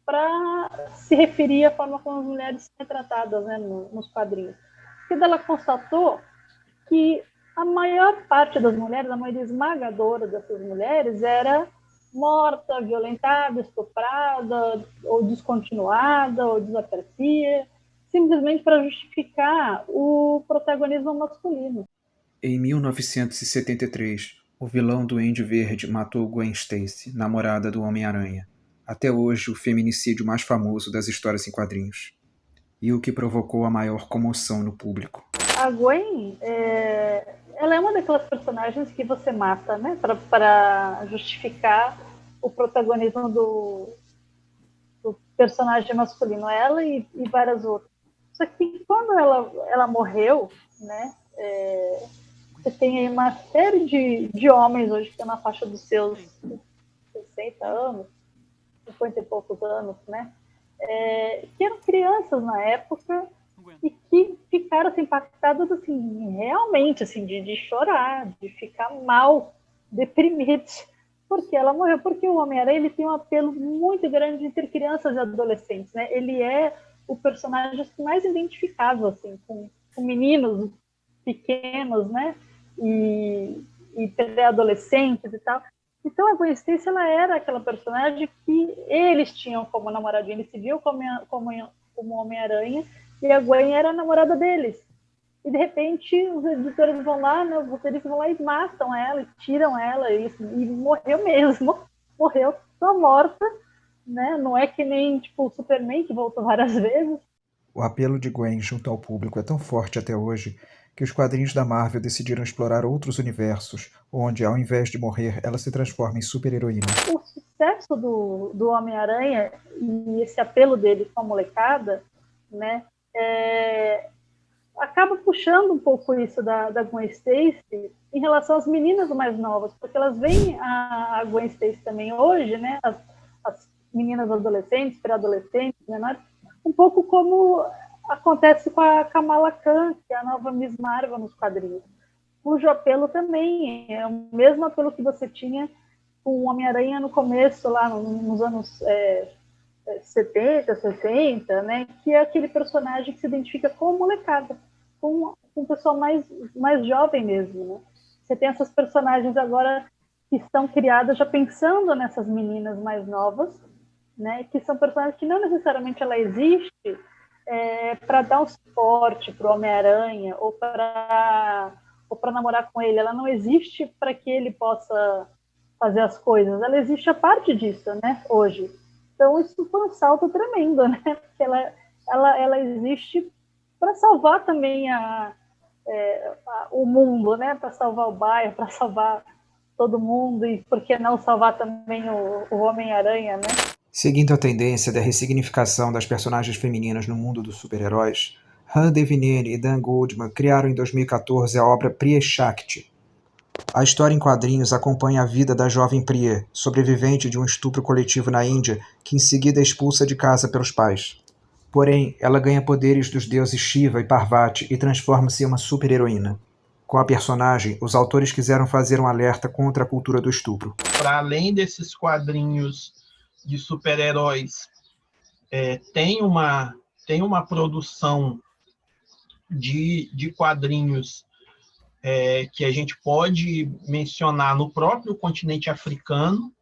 Speaker 2: para se referir à forma como as mulheres são retratadas, né, nos quadrinhos. Porque ela constatou que a maior parte das mulheres, a maioria esmagadora dessas mulheres, era morta, violentada, estuprada, ou descontinuada, ou desaparecia, simplesmente para justificar o protagonismo masculino.
Speaker 1: Em 1973, o vilão Duende Verde matou Gwen Stacy, namorada do Homem-Aranha. até hoje o feminicídio mais famoso das histórias em quadrinhos, e o que provocou a maior comoção no público.
Speaker 2: A Gwen, ela é uma daquelas personagens que você mata, né, para justificar o protagonismo do personagem masculino, ela e várias outras. Só que quando ela morreu, né, você tem aí uma série de homens hoje que estão na faixa dos seus 60 anos, 50 e poucos anos, né, que eram crianças na época e que ficaram assim, impactadas assim, realmente assim, de chorar, de ficar mal, deprimidos, porque ela morreu. Porque o Homem-Aranha ele tem um apelo muito grande entre crianças e adolescentes, né? Ele é o personagem mais identificável assim, com meninos pequenos, né? E pré-adolescentes e tal. Então a Gwen Stacy ela era aquela personagem que eles tinham como namoradinha, eles se viam como Homem-Aranha, e a Gwen era a namorada deles. E de repente os editores vão lá, né, os roteiristas vão lá e matam ela, e tiram ela, e morreu mesmo. Morreu, só morta, né? Não é que nem tipo o Superman, que voltou várias vezes.
Speaker 1: O apelo de Gwen junto ao público é tão forte até hoje que os quadrinhos da Marvel decidiram explorar outros universos, onde, ao invés de morrer, ela se transforma em super-heroína.
Speaker 2: O sucesso do Homem-Aranha e esse apelo dele com a molecada, né, acaba puxando um pouco isso da Gwen Stacy em relação às meninas mais novas, porque elas veem a Gwen Stacy também hoje, né, as meninas adolescentes, pré-adolescentes, menores, um pouco como acontece com a Kamala Khan, que é a nova Miss Marvel nos quadrinhos, cujo apelo também é o mesmo apelo que você tinha com o Homem-Aranha no começo, lá nos anos 70, 60, né, que é aquele personagem que se identifica com a molecada, com o pessoal mais jovem mesmo. Né? Você tem essas personagens agora que estão criadas já pensando nessas meninas mais novas, né, que são personagens que não necessariamente ela existe para dar um suporte para o Homem-Aranha ou para namorar com ele. Ela não existe para que ele possa fazer as coisas. Ela existe a parte disso, né, hoje. Então isso foi um salto tremendo, né? Porque ela existe para salvar também o mundo, né? Para salvar o bairro, para salvar todo mundo, e por que não salvar também o Homem-Aranha, né?
Speaker 1: Seguindo a tendência da ressignificação das personagens femininas no mundo dos super-heróis, Han Devinene e Dan Goldman criaram em 2014 a obra Priya Shakti. A história em quadrinhos acompanha a vida da jovem Priya, sobrevivente de um estupro coletivo na Índia, que em seguida é expulsa de casa pelos pais. Porém, ela ganha poderes dos deuses Shiva e Parvati e transforma-se em uma super-heroína. Com a personagem, os autores quiseram fazer um alerta contra a cultura do estupro.
Speaker 3: Para além desses quadrinhos de super-heróis, tem uma produção de quadrinhos que a gente pode mencionar no próprio continente africano,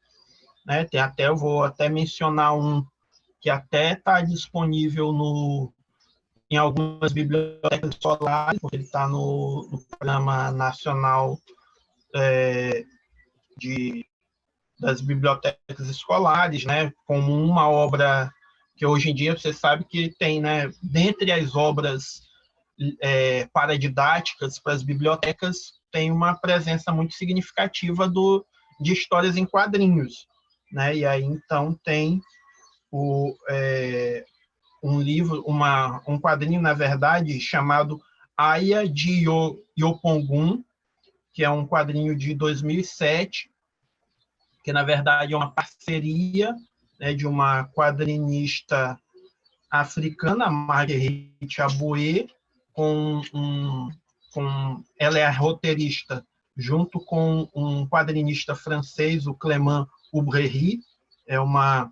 Speaker 3: né? Eu vou até mencionar um que até está disponível em algumas bibliotecas escolares, porque ele está no Programa Nacional das Bibliotecas Escolares, né? Como uma obra que hoje em dia você sabe que tem, né? Dentre as obras paradidáticas para as bibliotecas, tem uma presença muito significativa de histórias em quadrinhos, né? E aí então tem um livro, um quadrinho, na verdade, chamado Aya de Yopongun, que é um quadrinho de 2007, que na verdade é uma parceria, né, de uma quadrinista africana, Marguerite Aboué, ela é a roteirista junto com um quadrinista francês, o Clément Ubrery. É uma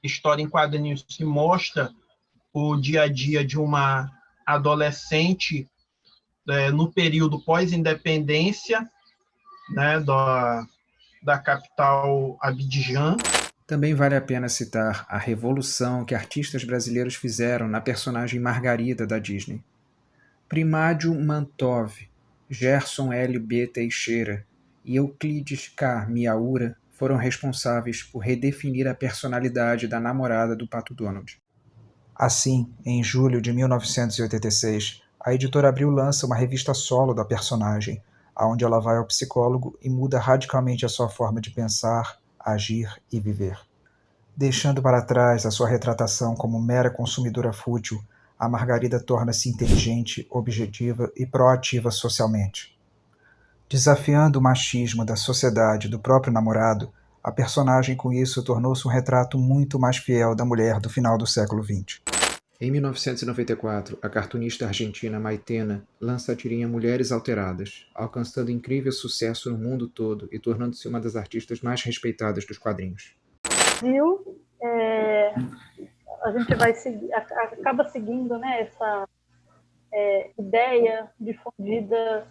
Speaker 3: história em quadrinhos que mostra o dia a dia de uma adolescente no período pós-independência, né, da capital Abidjan.
Speaker 1: Também vale a pena citar a revolução que artistas brasileiros fizeram na personagem Margarida da Disney. Primádio Mantov, Gerson L. B. Teixeira e Euclides K. Miyaura foram responsáveis por redefinir a personalidade da namorada do Pato Donald. Assim, em julho de 1986, a editora Abril lança uma revista solo da personagem, onde ela vai ao psicólogo e muda radicalmente a sua forma de pensar, agir e viver. Deixando para trás a sua retratação como mera consumidora fútil, a Margarida torna-se inteligente, objetiva e proativa socialmente. Desafiando o machismo da sociedade e do próprio namorado, a personagem com isso tornou-se um retrato muito mais fiel da mulher do final do século XX. Em 1994, a cartunista argentina Maitena lança a tirinha Mulheres Alteradas, alcançando incrível sucesso no mundo todo e tornando-se uma das artistas mais respeitadas dos quadrinhos.
Speaker 2: A gente vai seguir, acaba seguindo, né, essa ideia difundida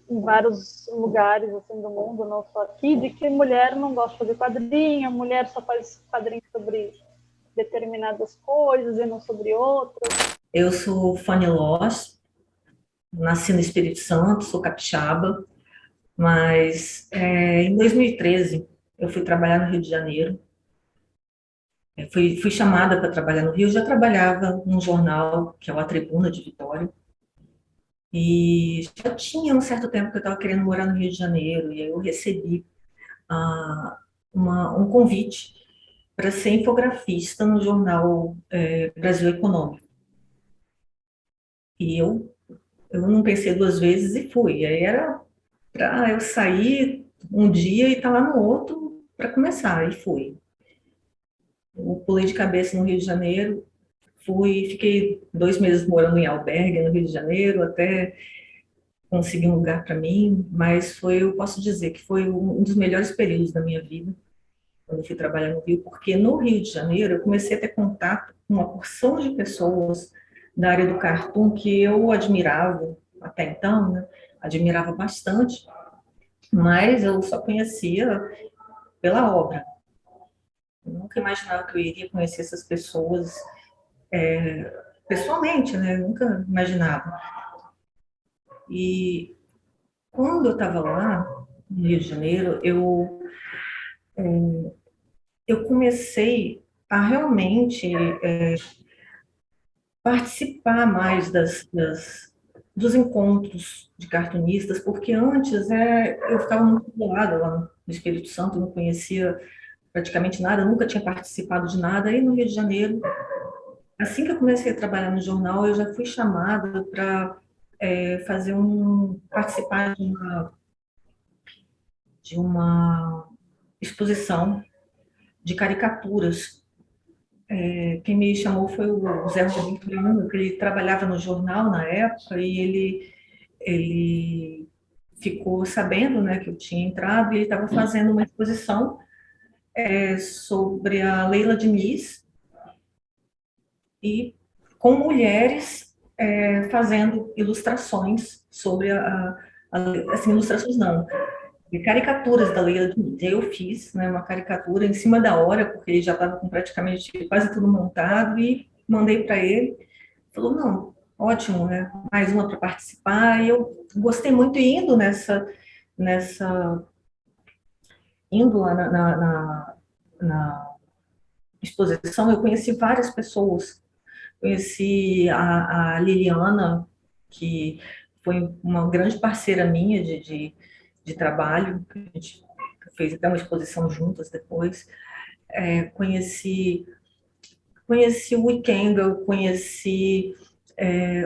Speaker 2: em vários lugares assim, do mundo, não só aqui, de que mulher não gosta de fazer quadrinho, mulher só faz quadrinho sobre determinadas coisas e não sobre outras.
Speaker 6: Eu sou Fanny Loss, nasci no Espírito Santo, sou capixaba, mas em 2013 eu fui trabalhar no Rio de Janeiro. Fui chamada para trabalhar no Rio, já trabalhava num jornal, que é o A Tribuna de Vitória, e já tinha um certo tempo que eu estava querendo morar no Rio de Janeiro, e aí eu recebi um convite para ser infografista no jornal Brasil Econômico. E eu não pensei duas vezes e fui. Aí era para eu sair um dia e estar lá no outro para começar, e fui. Eu pulei de cabeça no Rio de Janeiro, fiquei 2 meses morando em albergue no Rio de Janeiro, até conseguir um lugar para mim, mas eu posso dizer que foi um dos melhores períodos da minha vida, quando eu fui trabalhar no Rio, porque no Rio de Janeiro eu comecei a ter contato com uma porção de pessoas da área do cartoon que eu admirava até então, né? Admirava bastante, mas eu só conhecia pela obra. Eu nunca imaginava que eu iria conhecer essas pessoas pessoalmente, né? Eu nunca imaginava. E quando eu estava lá no Rio de Janeiro, eu comecei a realmente participar mais dos encontros de cartunistas, porque antes eu ficava muito isolada lá no Espírito Santo, não conhecia praticamente nada, nunca tinha participado de nada. Aí no Rio de Janeiro, assim que eu comecei a trabalhar no jornal, eu já fui chamada para participar de uma exposição de caricaturas. Quem me chamou foi o Zé Rodrigo Leão, que ele trabalhava no jornal na época, e ele ficou sabendo, né, que eu tinha entrado, e ele estava fazendo uma exposição sobre a Leila Diniz, e com mulheres fazendo ilustrações sobre assim, ilustrações não, caricaturas da Leila Diniz. Eu fiz, né, uma caricatura em cima da hora, porque ele já estava com praticamente quase tudo montado, e mandei para ele. Falou, não, ótimo, né, mais uma para participar. E eu gostei muito, indo indo lá na exposição, eu conheci várias pessoas. Conheci a Liliana, que foi uma grande parceira minha de trabalho, a gente fez até uma exposição juntas depois. Conheci o Wikenda, conheci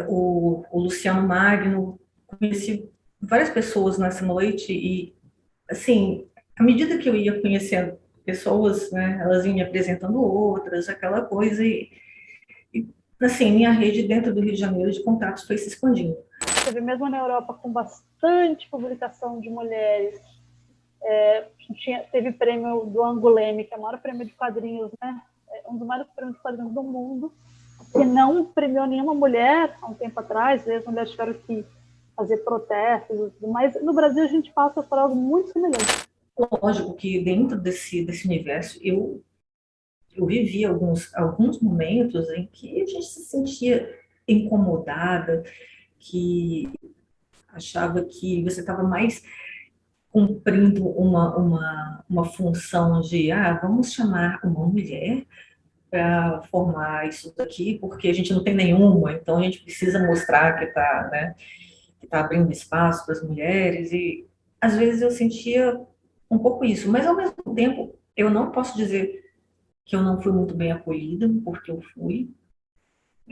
Speaker 6: o Luciano Magno, conheci várias pessoas nessa noite, e, assim, à medida que eu ia conhecendo pessoas, né, elas iam me apresentando outras, aquela coisa, e assim, minha rede dentro do Rio de Janeiro de contatos foi se expandindo.
Speaker 2: Teve mesmo na Europa com bastante publicação de mulheres. Teve prêmio do Angoulême, que é o maior prêmio de quadrinhos, né? Um dos maiores prêmios de quadrinhos do mundo, que não premiou nenhuma mulher há um tempo atrás. As mulheres tiveram que fazer protestos, mas no Brasil a gente passa por algo muito semelhante.
Speaker 6: Lógico que dentro desse universo eu vivi alguns momentos em que a gente se sentia incomodada, que achava que você estava mais cumprindo uma função de, vamos chamar uma mulher para formar isso daqui, porque a gente não tem nenhuma, então a gente precisa mostrar que está, né, que tá abrindo espaço para as mulheres, e às vezes eu sentia um pouco isso, mas ao mesmo tempo eu não posso dizer que eu não fui muito bem acolhida, porque eu fui,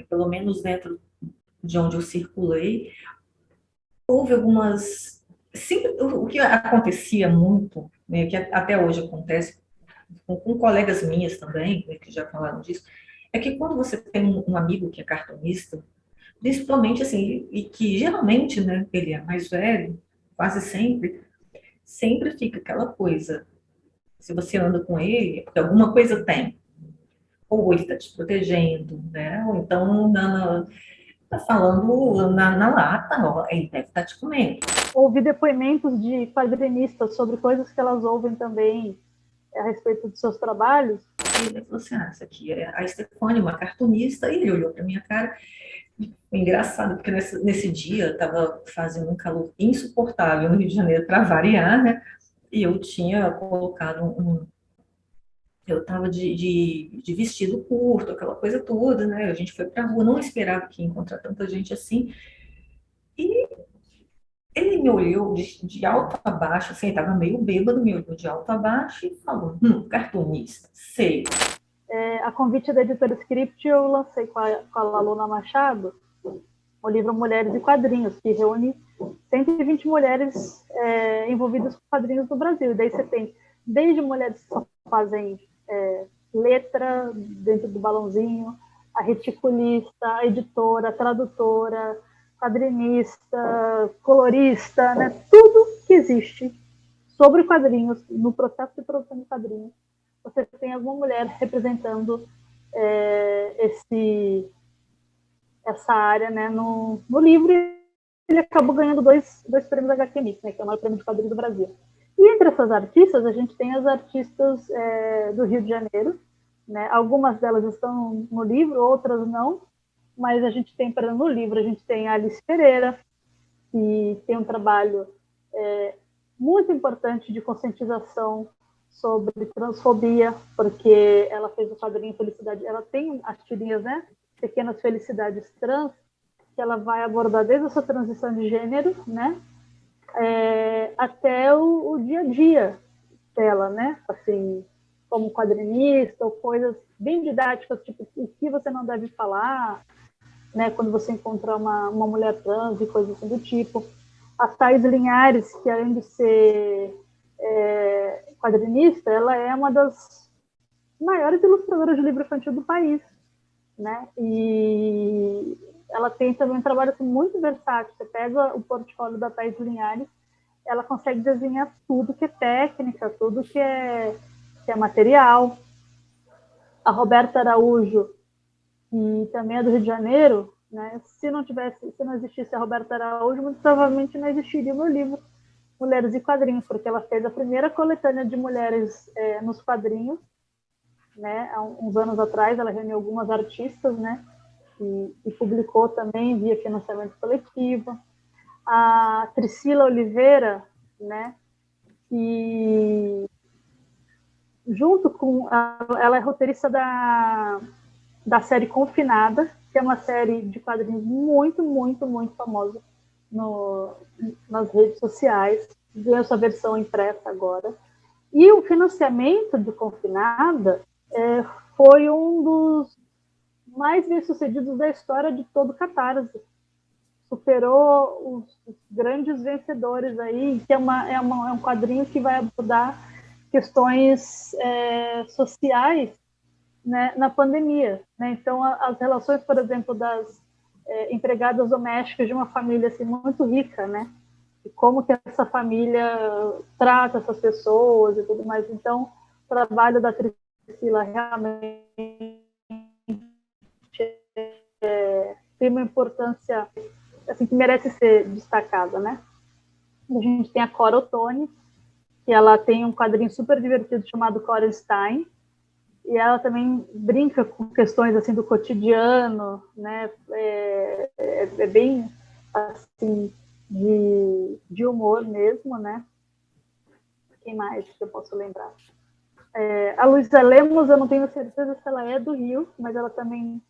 Speaker 6: pelo menos dentro de onde eu circulei. Houve algumas... Sempre, o que acontecia muito, né, que até hoje acontece, com colegas minhas também, né, que já falaram disso, é que quando você tem um amigo que é cartunista, principalmente assim, e que geralmente, né, ele é mais velho, quase sempre fica aquela coisa. Se você anda com ele, é porque alguma coisa tem. Ou ele está te protegendo, né? Ou então tá falando na lata, ó, ele deve estar te comendo.
Speaker 2: Ouvi depoimentos de quadrinistas sobre coisas que elas ouvem também a respeito dos seus trabalhos.
Speaker 6: E ele falou assim, essa aqui é a Stefânia, uma cartunista, e ele olhou para minha cara. Foi engraçado, porque nesse dia estava fazendo um calor insuportável no Rio de Janeiro, para variar, né? E eu tinha colocado eu estava de vestido curto, aquela coisa toda, né? A gente foi para a rua, não esperava que ia encontrar tanta gente assim. E ele me olhou de alto a baixo, assim, estava meio bêbado, me olhou de alto a baixo e falou, cartunista, sei.
Speaker 2: A convite da editora Script, eu lancei com a Laluna Machado o livro Mulheres e Quadrinhos, que reúne 120 mulheres envolvidas com quadrinhos do Brasil. E daí você tem desde mulheres que só fazem letra dentro do balãozinho, a reticulista, a editora, a tradutora, quadrinista, colorista, né? Tudo que existe sobre quadrinhos, no processo de produção de quadrinhos, você tem alguma mulher representando essa área, né, no livro. Ele acabou ganhando dois prêmios HQ Mix, né, que é o maior prêmio de quadrinhos do Brasil. E entre essas artistas, a gente tem as artistas do Rio de Janeiro, né? Algumas delas estão no livro, outras não, mas a gente tem, por exemplo, no livro, a gente tem a Alice Pereira, que tem um trabalho muito importante de conscientização sobre transfobia, porque ela fez o quadrinho Felicidade, ela tem as tirinhas, né, Pequenas Felicidades Trans, que ela vai abordar desde a sua transição de gênero, né, até o dia a dia dela, né, assim, como quadrinista, ou coisas bem didáticas, tipo, o que você não deve falar, né, quando você encontrar uma mulher trans e coisas assim do tipo. A Thais Linhares, que além de ser quadrinista, ela é uma das maiores ilustradoras de livro infantil do país, né? E ela tem também um trabalho assim, muito versátil. Você pega o portfólio da Thais Linhares, ela consegue desenhar tudo que é técnica, tudo que é material. A Roberta Araújo, que também é do Rio de Janeiro, né? Se não existisse a Roberta Araújo, muito provavelmente não existiria o meu livro Mulheres e Quadrinhos, porque ela fez a primeira coletânea de mulheres nos quadrinhos, né? Há uns anos atrás. Ela reuniu algumas artistas, né? E publicou também via financiamento coletivo. A Priscila Oliveira, né? Que junto com ela é roteirista da série Confinada, que é uma série de quadrinhos muito, muito, muito famosa nas redes sociais. Ganhou sua versão impressa agora. E o financiamento de Confinada foi um dos mais bem-sucedidos da história de todo o Catarse. Superou os grandes vencedores aí, que é um quadrinho que vai abordar questões sociais, né, na pandemia, né? Então, as relações, por exemplo, das empregadas domésticas de uma família assim, muito rica, né? E como que essa família trata essas pessoas e tudo mais. Então, o trabalho da Priscila realmente tem uma importância assim, que merece ser destacada, né? A gente tem a Cora Ottoni, que ela tem um quadrinho super divertido chamado Cora Stein, e ela também brinca com questões assim do cotidiano, né? É bem assim de humor mesmo, né? Quem mais que eu posso lembrar? A Luísa Lemos, eu não tenho certeza se ela é do Rio, mas ela também,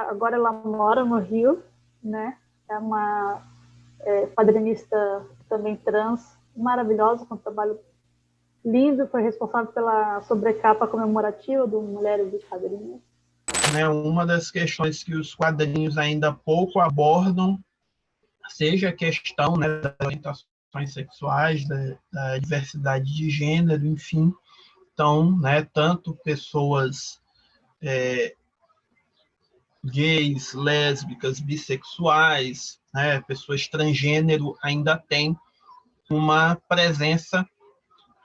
Speaker 2: agora ela mora no Rio, né? É uma quadrinista também trans, maravilhosa, com um trabalho lindo, foi responsável pela sobrecapa comemorativa do Mulheres dos Quadrinhos.
Speaker 3: Uma das questões que os quadrinhos ainda pouco abordam, seja a questão, né, das orientações sexuais, da diversidade de gênero, enfim. Então, né, tanto pessoas gays, lésbicas, bissexuais, né, pessoas transgênero ainda têm uma presença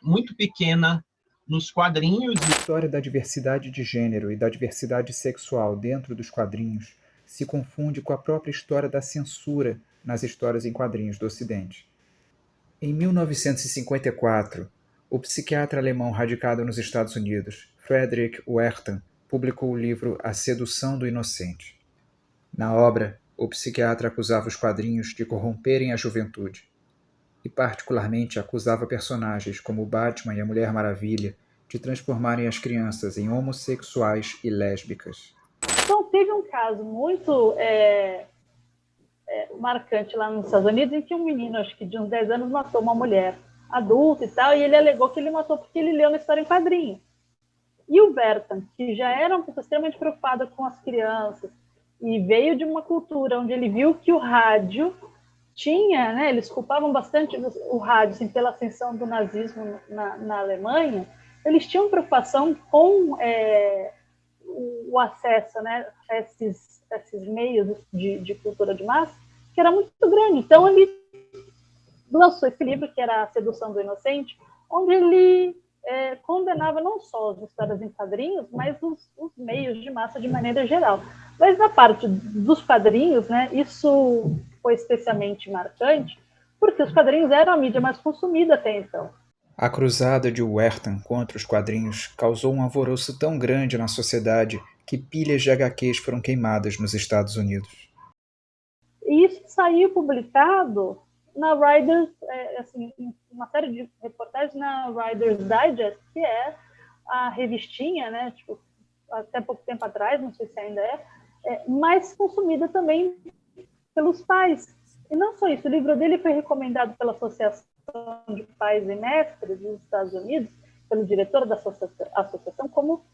Speaker 3: muito pequena nos quadrinhos.
Speaker 1: A história da diversidade de gênero e da diversidade sexual dentro dos quadrinhos se confunde com a própria história da censura nas histórias em quadrinhos do Ocidente. Em 1954, o psiquiatra alemão radicado nos Estados Unidos, Frederick Wertham, publicou o livro A Sedução do Inocente. Na obra, o psiquiatra acusava os quadrinhos de corromperem a juventude, e particularmente acusava personagens como o Batman e a Mulher Maravilha de transformarem as crianças em homossexuais e lésbicas.
Speaker 2: Então, teve um caso muito marcante lá nos Estados Unidos, em que um menino, acho que de uns 10 anos, matou uma mulher adulta e tal, e ele alegou que ele matou porque ele leu uma história em quadrinho. E o Wertham, que já era uma pessoa extremamente preocupada com as crianças, e veio de uma cultura onde ele viu que o rádio tinha, né, eles culpavam bastante o rádio assim, pela ascensão do nazismo na Alemanha, eles tinham preocupação com o acesso, né, a esses meios de cultura de massa, que era muito grande. Então, ele lançou esse livro, que era A Sedução do Inocente, onde ele condenava não só as histórias em quadrinhos, mas os meios de massa de maneira geral. Mas na parte dos quadrinhos, né, isso foi especialmente marcante, porque os quadrinhos eram a mídia mais consumida até então.
Speaker 1: A cruzada de Wertham contra os quadrinhos causou um alvoroço tão grande na sociedade que pilhas de HQs foram queimadas nos Estados Unidos.
Speaker 2: E isso saiu publicado na Writers, assim, uma série de reportagens na Writers Digest, que é a revistinha, né, tipo, até pouco tempo atrás, não sei se ainda mais consumida também pelos pais. E não só isso, o livro dele foi recomendado pela Associação de Pais e Mestres dos Estados Unidos, pelo diretor da associação, como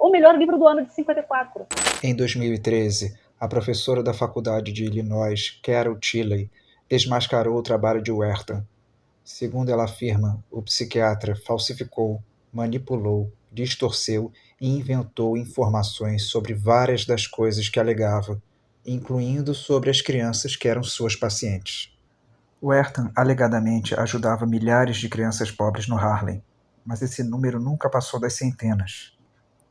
Speaker 2: o melhor livro do ano de 54.
Speaker 1: Em 2013, a professora da Faculdade de Illinois, Carol Tilley, desmascarou o trabalho de Wertham. Segundo ela afirma, o psiquiatra falsificou, manipulou, distorceu e inventou informações sobre várias das coisas que alegava, incluindo sobre as crianças que eram suas pacientes. Wertham alegadamente ajudava milhares de crianças pobres no Harlem, mas esse número nunca passou das centenas.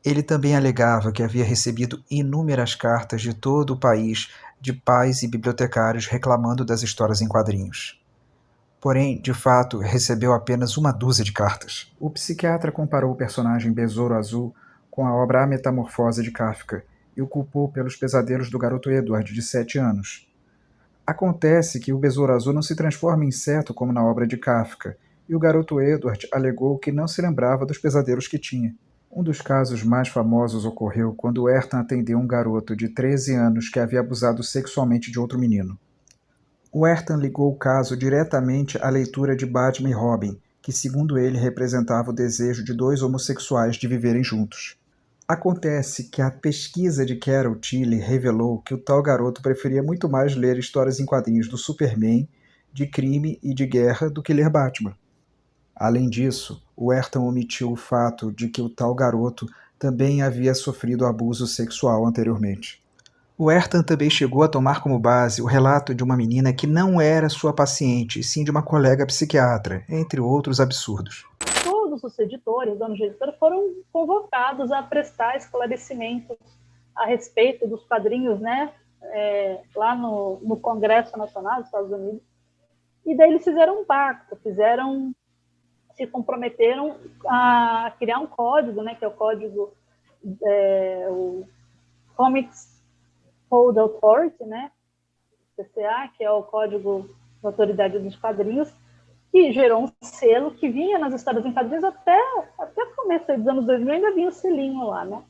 Speaker 1: Ele também alegava que havia recebido inúmeras cartas de todo o país de pais e bibliotecários reclamando das histórias em quadrinhos. Porém, de fato, recebeu apenas uma dúzia de cartas. O psiquiatra comparou o personagem Besouro Azul com a obra A Metamorfose de Kafka e o culpou pelos pesadelos do garoto Edward, de 7 anos. Acontece que o Besouro Azul não se transforma em inseto como na obra de Kafka, e o garoto Edward alegou que não se lembrava dos pesadelos que tinha. Um dos casos mais famosos ocorreu quando Wertham atendeu um garoto de 13 anos que havia abusado sexualmente de outro menino. Wertham ligou o caso diretamente à leitura de Batman e Robin, que segundo ele representava o desejo de 2 homossexuais de viverem juntos. Acontece que a pesquisa de Carol Tilley revelou que o tal garoto preferia muito mais ler histórias em quadrinhos do Superman, de crime e de guerra do que ler Batman. Além disso, Wertham omitiu o fato de que o tal garoto também havia sofrido abuso sexual anteriormente. Wertham também chegou a tomar como base o relato de uma menina que não era sua paciente, e sim de uma colega psiquiatra, entre outros absurdos.
Speaker 2: Todos os editores, donos de editora, foram convocados a prestar esclarecimentos a respeito dos quadrinhos, né, lá no Congresso Nacional dos Estados Unidos. E daí eles fizeram um pacto, se comprometeram a criar um código, né, que é o código o Comics Code Authority, né, CCA, que é o Código de Autoridade dos Quadrinhos, e gerou um selo que vinha nas histórias em quadrinhos até o começo dos anos 2000, ainda vinha o selinho lá, né?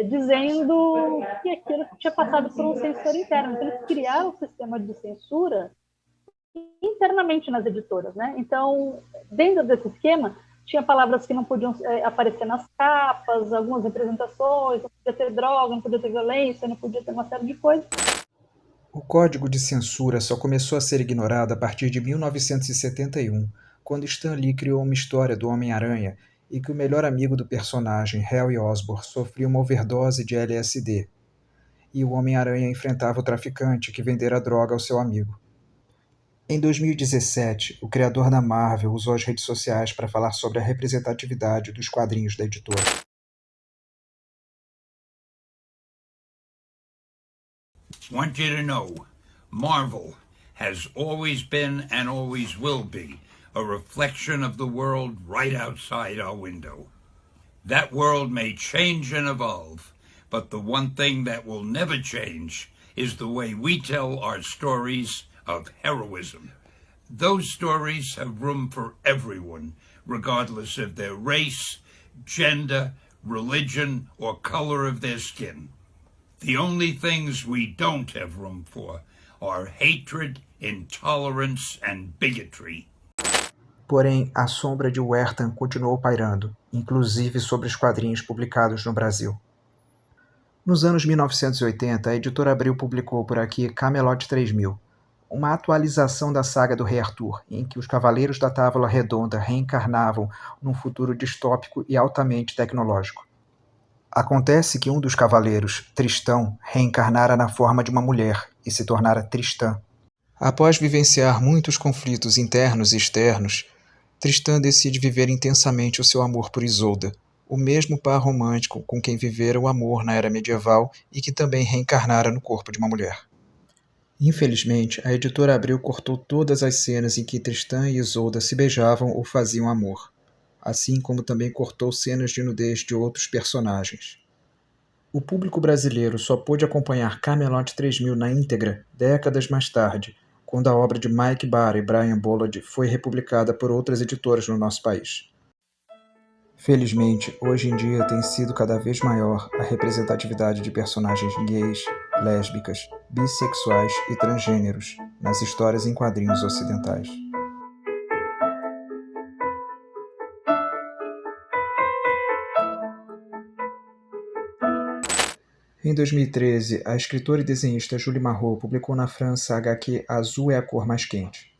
Speaker 2: Dizendo que aquilo tinha passado por um censor interno. Então, eles criaram um sistema de censura internamente nas editoras, né? Então, dentro desse esquema, tinha palavras que não podiam aparecer nas capas, algumas representações, não podia ter droga, não podia ter violência, não podia ter uma série de coisas.
Speaker 1: O código de censura só começou a ser ignorado a partir de 1971, quando Stan Lee criou uma história do Homem-Aranha e que o melhor amigo do personagem, Harry Osborn, sofria uma overdose de LSD, e o Homem-Aranha enfrentava o traficante que vendera droga ao seu amigo. Em 2017, o criador da Marvel usou as redes sociais para falar sobre a representatividade dos quadrinhos da editora.
Speaker 7: Want you to know, Marvel has always been and always will be a reflection of the world right outside our window. That world may change and evolve, but the one thing that will never change is the way we tell our stories of heroism. Those stories have room for everyone, regardless of their race, gender, religion, or color of their skin. The only things we don't have room for are hatred, intolerance, and bigotry.
Speaker 1: Porém, a sombra de Wertham continuou pairando, inclusive sobre os quadrinhos publicados no Brasil. Nos anos 1980, a editora Abril publicou por aqui Camelot 3000, uma atualização da saga do Rei Arthur, em que os Cavaleiros da Távola Redonda reencarnavam num futuro distópico e altamente tecnológico. Acontece que um dos cavaleiros, Tristão, reencarnara na forma de uma mulher e se tornara Tristã. Após vivenciar muitos conflitos internos e externos, Tristã decide viver intensamente o seu amor por Isolda, o mesmo par romântico com quem vivera o amor na era medieval e que também reencarnara no corpo de uma mulher. Infelizmente, a editora Abril cortou todas as cenas em que Tristã e Isolda se beijavam ou faziam amor, assim como também cortou cenas de nudez de outros personagens. O público brasileiro só pôde acompanhar Camelot 3000 na íntegra décadas mais tarde, quando a obra de Mike Barr e Brian Bolland foi republicada por outras editoras no nosso país. Felizmente, hoje em dia tem sido cada vez maior a representatividade de personagens gays, lésbicas, bissexuais e transgêneros nas histórias em quadrinhos ocidentais. Em 2013, a escritora e desenhista Julie Marot publicou na França a HQ Azul é a Cor Mais Quente.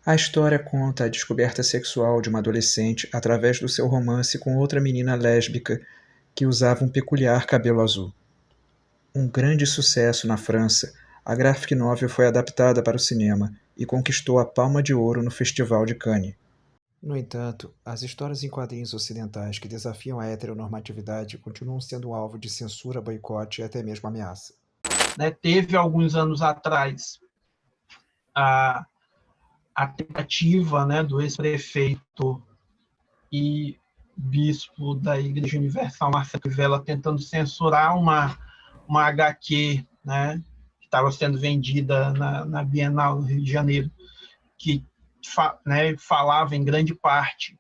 Speaker 1: A história conta a descoberta sexual de uma adolescente através do seu romance com outra menina lésbica que usava um peculiar cabelo azul. Um grande sucesso na França, a graphic novel foi adaptada para o cinema e conquistou a Palma de Ouro no Festival de Cannes. No entanto, as histórias em quadrinhos ocidentais que desafiam a heteronormatividade continuam sendo alvo de censura, boicote e até mesmo ameaça.
Speaker 3: Teve, alguns anos atrás, a tentativa, do ex-prefeito e bispo da Igreja Universal, Marcelo Crivella, tentando censurar uma HQ, que estava sendo vendida na Bienal do Rio de Janeiro, que falava em grande parte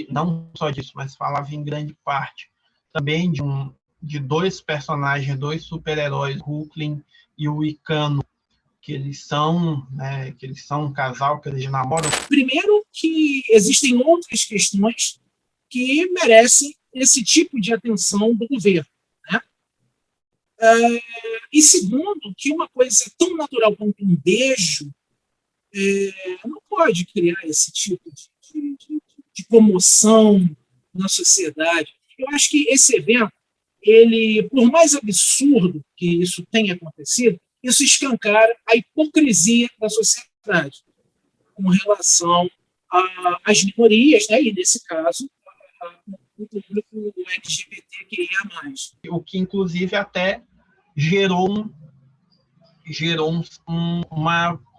Speaker 3: não só disso, mas falava em grande parte também de dois personagens, dois super-heróis, Hulkling e o Icano, que eles são um casal, que eles namoram.
Speaker 5: Primeiro, que existem outras questões que merecem esse tipo de atenção do governo, né? E segundo, que uma coisa tão natural quanto um beijo não pode criar esse tipo de comoção na sociedade. Eu acho que esse evento, por mais absurdo que isso tenha acontecido, isso escancara a hipocrisia da sociedade com relação às minorias, e, nesse caso, o público LGBTQIA+.
Speaker 3: O que, inclusive, até gerou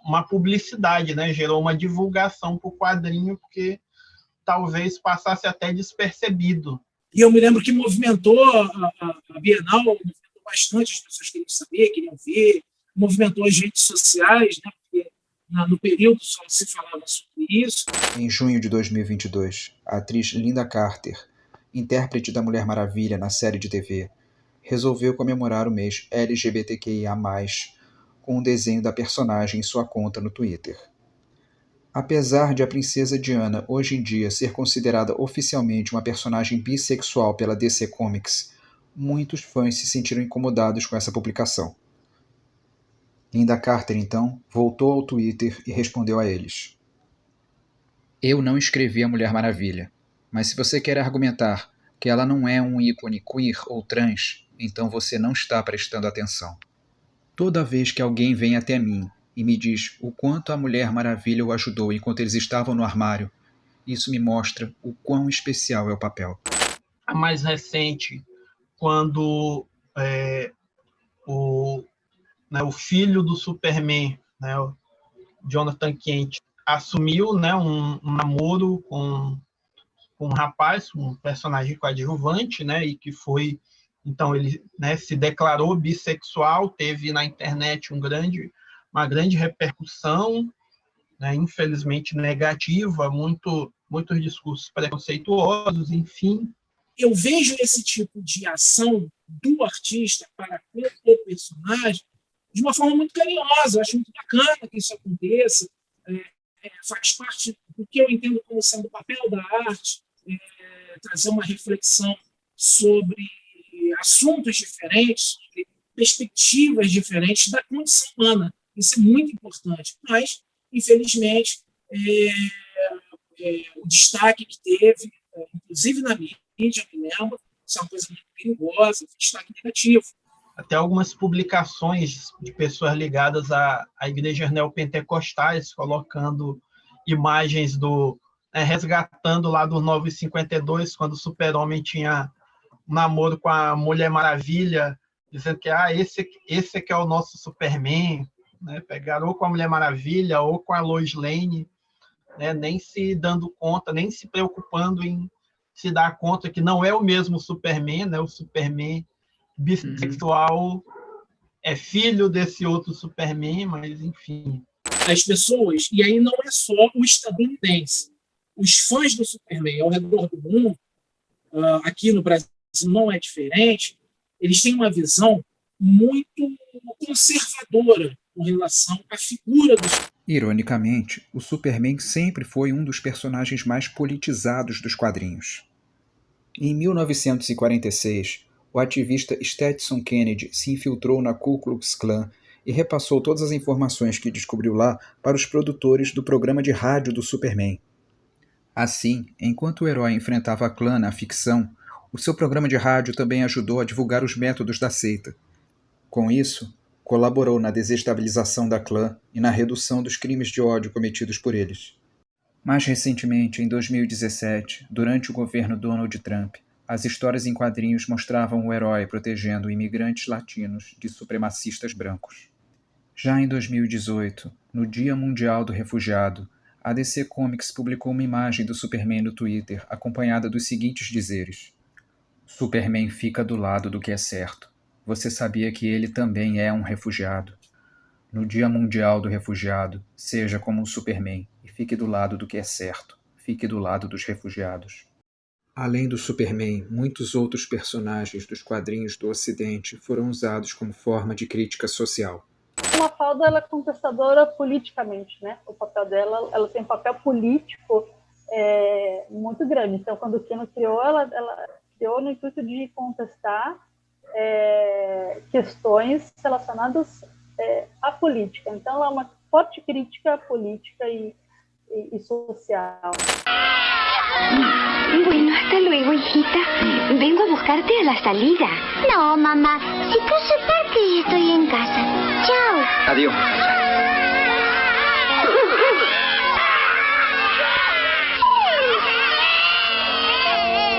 Speaker 3: uma publicidade, gerou uma divulgação para o quadrinho, porque talvez passasse até despercebido.
Speaker 5: E eu me lembro que movimentou a Bienal, movimentou bastante, as pessoas queriam saber, queriam ver, movimentou as redes sociais, porque no período só se falava sobre isso.
Speaker 1: Em junho de 2022, a atriz Linda Carter, intérprete da Mulher Maravilha na série de TV, resolveu comemorar o mês LGBTQIA+, com um desenho da personagem em sua conta no Twitter. Apesar de a princesa Diana hoje em dia ser considerada oficialmente uma personagem bissexual pela DC Comics, muitos fãs se sentiram incomodados com essa publicação. Linda Carter, então, voltou ao Twitter e respondeu a eles. Eu não escrevi a Mulher Maravilha, mas se você quer argumentar que ela não é um ícone queer ou trans, então você não está prestando atenção. Toda vez que alguém vem até mim e me diz o quanto a Mulher Maravilha o ajudou enquanto eles estavam no armário, isso me mostra o quão especial é o papel.
Speaker 3: A mais recente, quando o filho do Superman, né, o Jonathan Kent, assumiu, né, um namoro com um rapaz, um personagem coadjuvante, né, e que foi, então ele, né, se declarou bissexual, teve na internet uma grande repercussão, né, infelizmente negativa, muitos discursos preconceituosos, enfim.
Speaker 5: Eu vejo esse tipo de ação do artista para com o personagem de uma forma muito carinhosa. Eu acho muito bacana que isso aconteça. Faz parte do que eu entendo como sendo o papel da arte, trazer uma reflexão sobre assuntos diferentes, sobre perspectivas diferentes da condição humana. Isso é muito importante. Mas, infelizmente, o destaque que teve, inclusive na mídia, eu me lembro, isso é uma coisa muito perigosa, destaque negativo.
Speaker 3: Até algumas publicações de pessoas ligadas a igrejas neopentecostais, colocando imagens resgatando lá do 952, quando o Super-Homem tinha um namoro com a Mulher Maravilha, dizendo que esse é que é o nosso Superman, né? Pegaram ou com a Mulher Maravilha ou com a Lois Lane, né? Nem se dando conta, nem se preocupando em se dar conta que não é o mesmo Superman, né? O Superman bissexual é filho desse outro Superman, mas enfim.
Speaker 5: As pessoas, e aí não é só o estadunidense, os fãs do Superman ao redor do mundo, aqui no Brasil não é diferente, eles têm uma visão muito conservadora com relação à figura do Superman.
Speaker 1: Ironicamente, o Superman sempre foi um dos personagens mais politizados dos quadrinhos. Em 1946, o ativista Stetson Kennedy se infiltrou na Ku Klux Klan e repassou todas as informações que descobriu lá para os produtores do programa de rádio do Superman. Assim, enquanto o herói enfrentava a Klan na ficção, o seu programa de rádio também ajudou a divulgar os métodos da seita. Com isso, colaborou na desestabilização da Klan e na redução dos crimes de ódio cometidos por eles. Mais recentemente, em 2017, durante o governo Donald Trump, as histórias em quadrinhos mostravam o herói protegendo imigrantes latinos de supremacistas brancos. Já em 2018, no Dia Mundial do Refugiado, a DC Comics publicou uma imagem do Superman no Twitter, acompanhada dos seguintes dizeres: Superman fica do lado do que é certo. Você sabia que ele também é um refugiado? No Dia Mundial do Refugiado, seja como um Superman e fique do lado do que é certo. Fique do lado dos refugiados. Além do Superman, muitos outros personagens dos quadrinhos do Ocidente foram usados como forma de crítica social.
Speaker 2: A Mafalda, ela é contestadora politicamente, né? O papel dela, ela tem um papel político muito grande. Então, quando o Keno criou, ela criou no intuito de contestar questões relacionadas à política. Então, ela é uma forte crítica política e social.
Speaker 8: Bueno, hasta luego, hijita. Vengo a buscarte a la salida. No, mamá. Si tú se parte y estoy en casa. Chao.
Speaker 4: Adiós.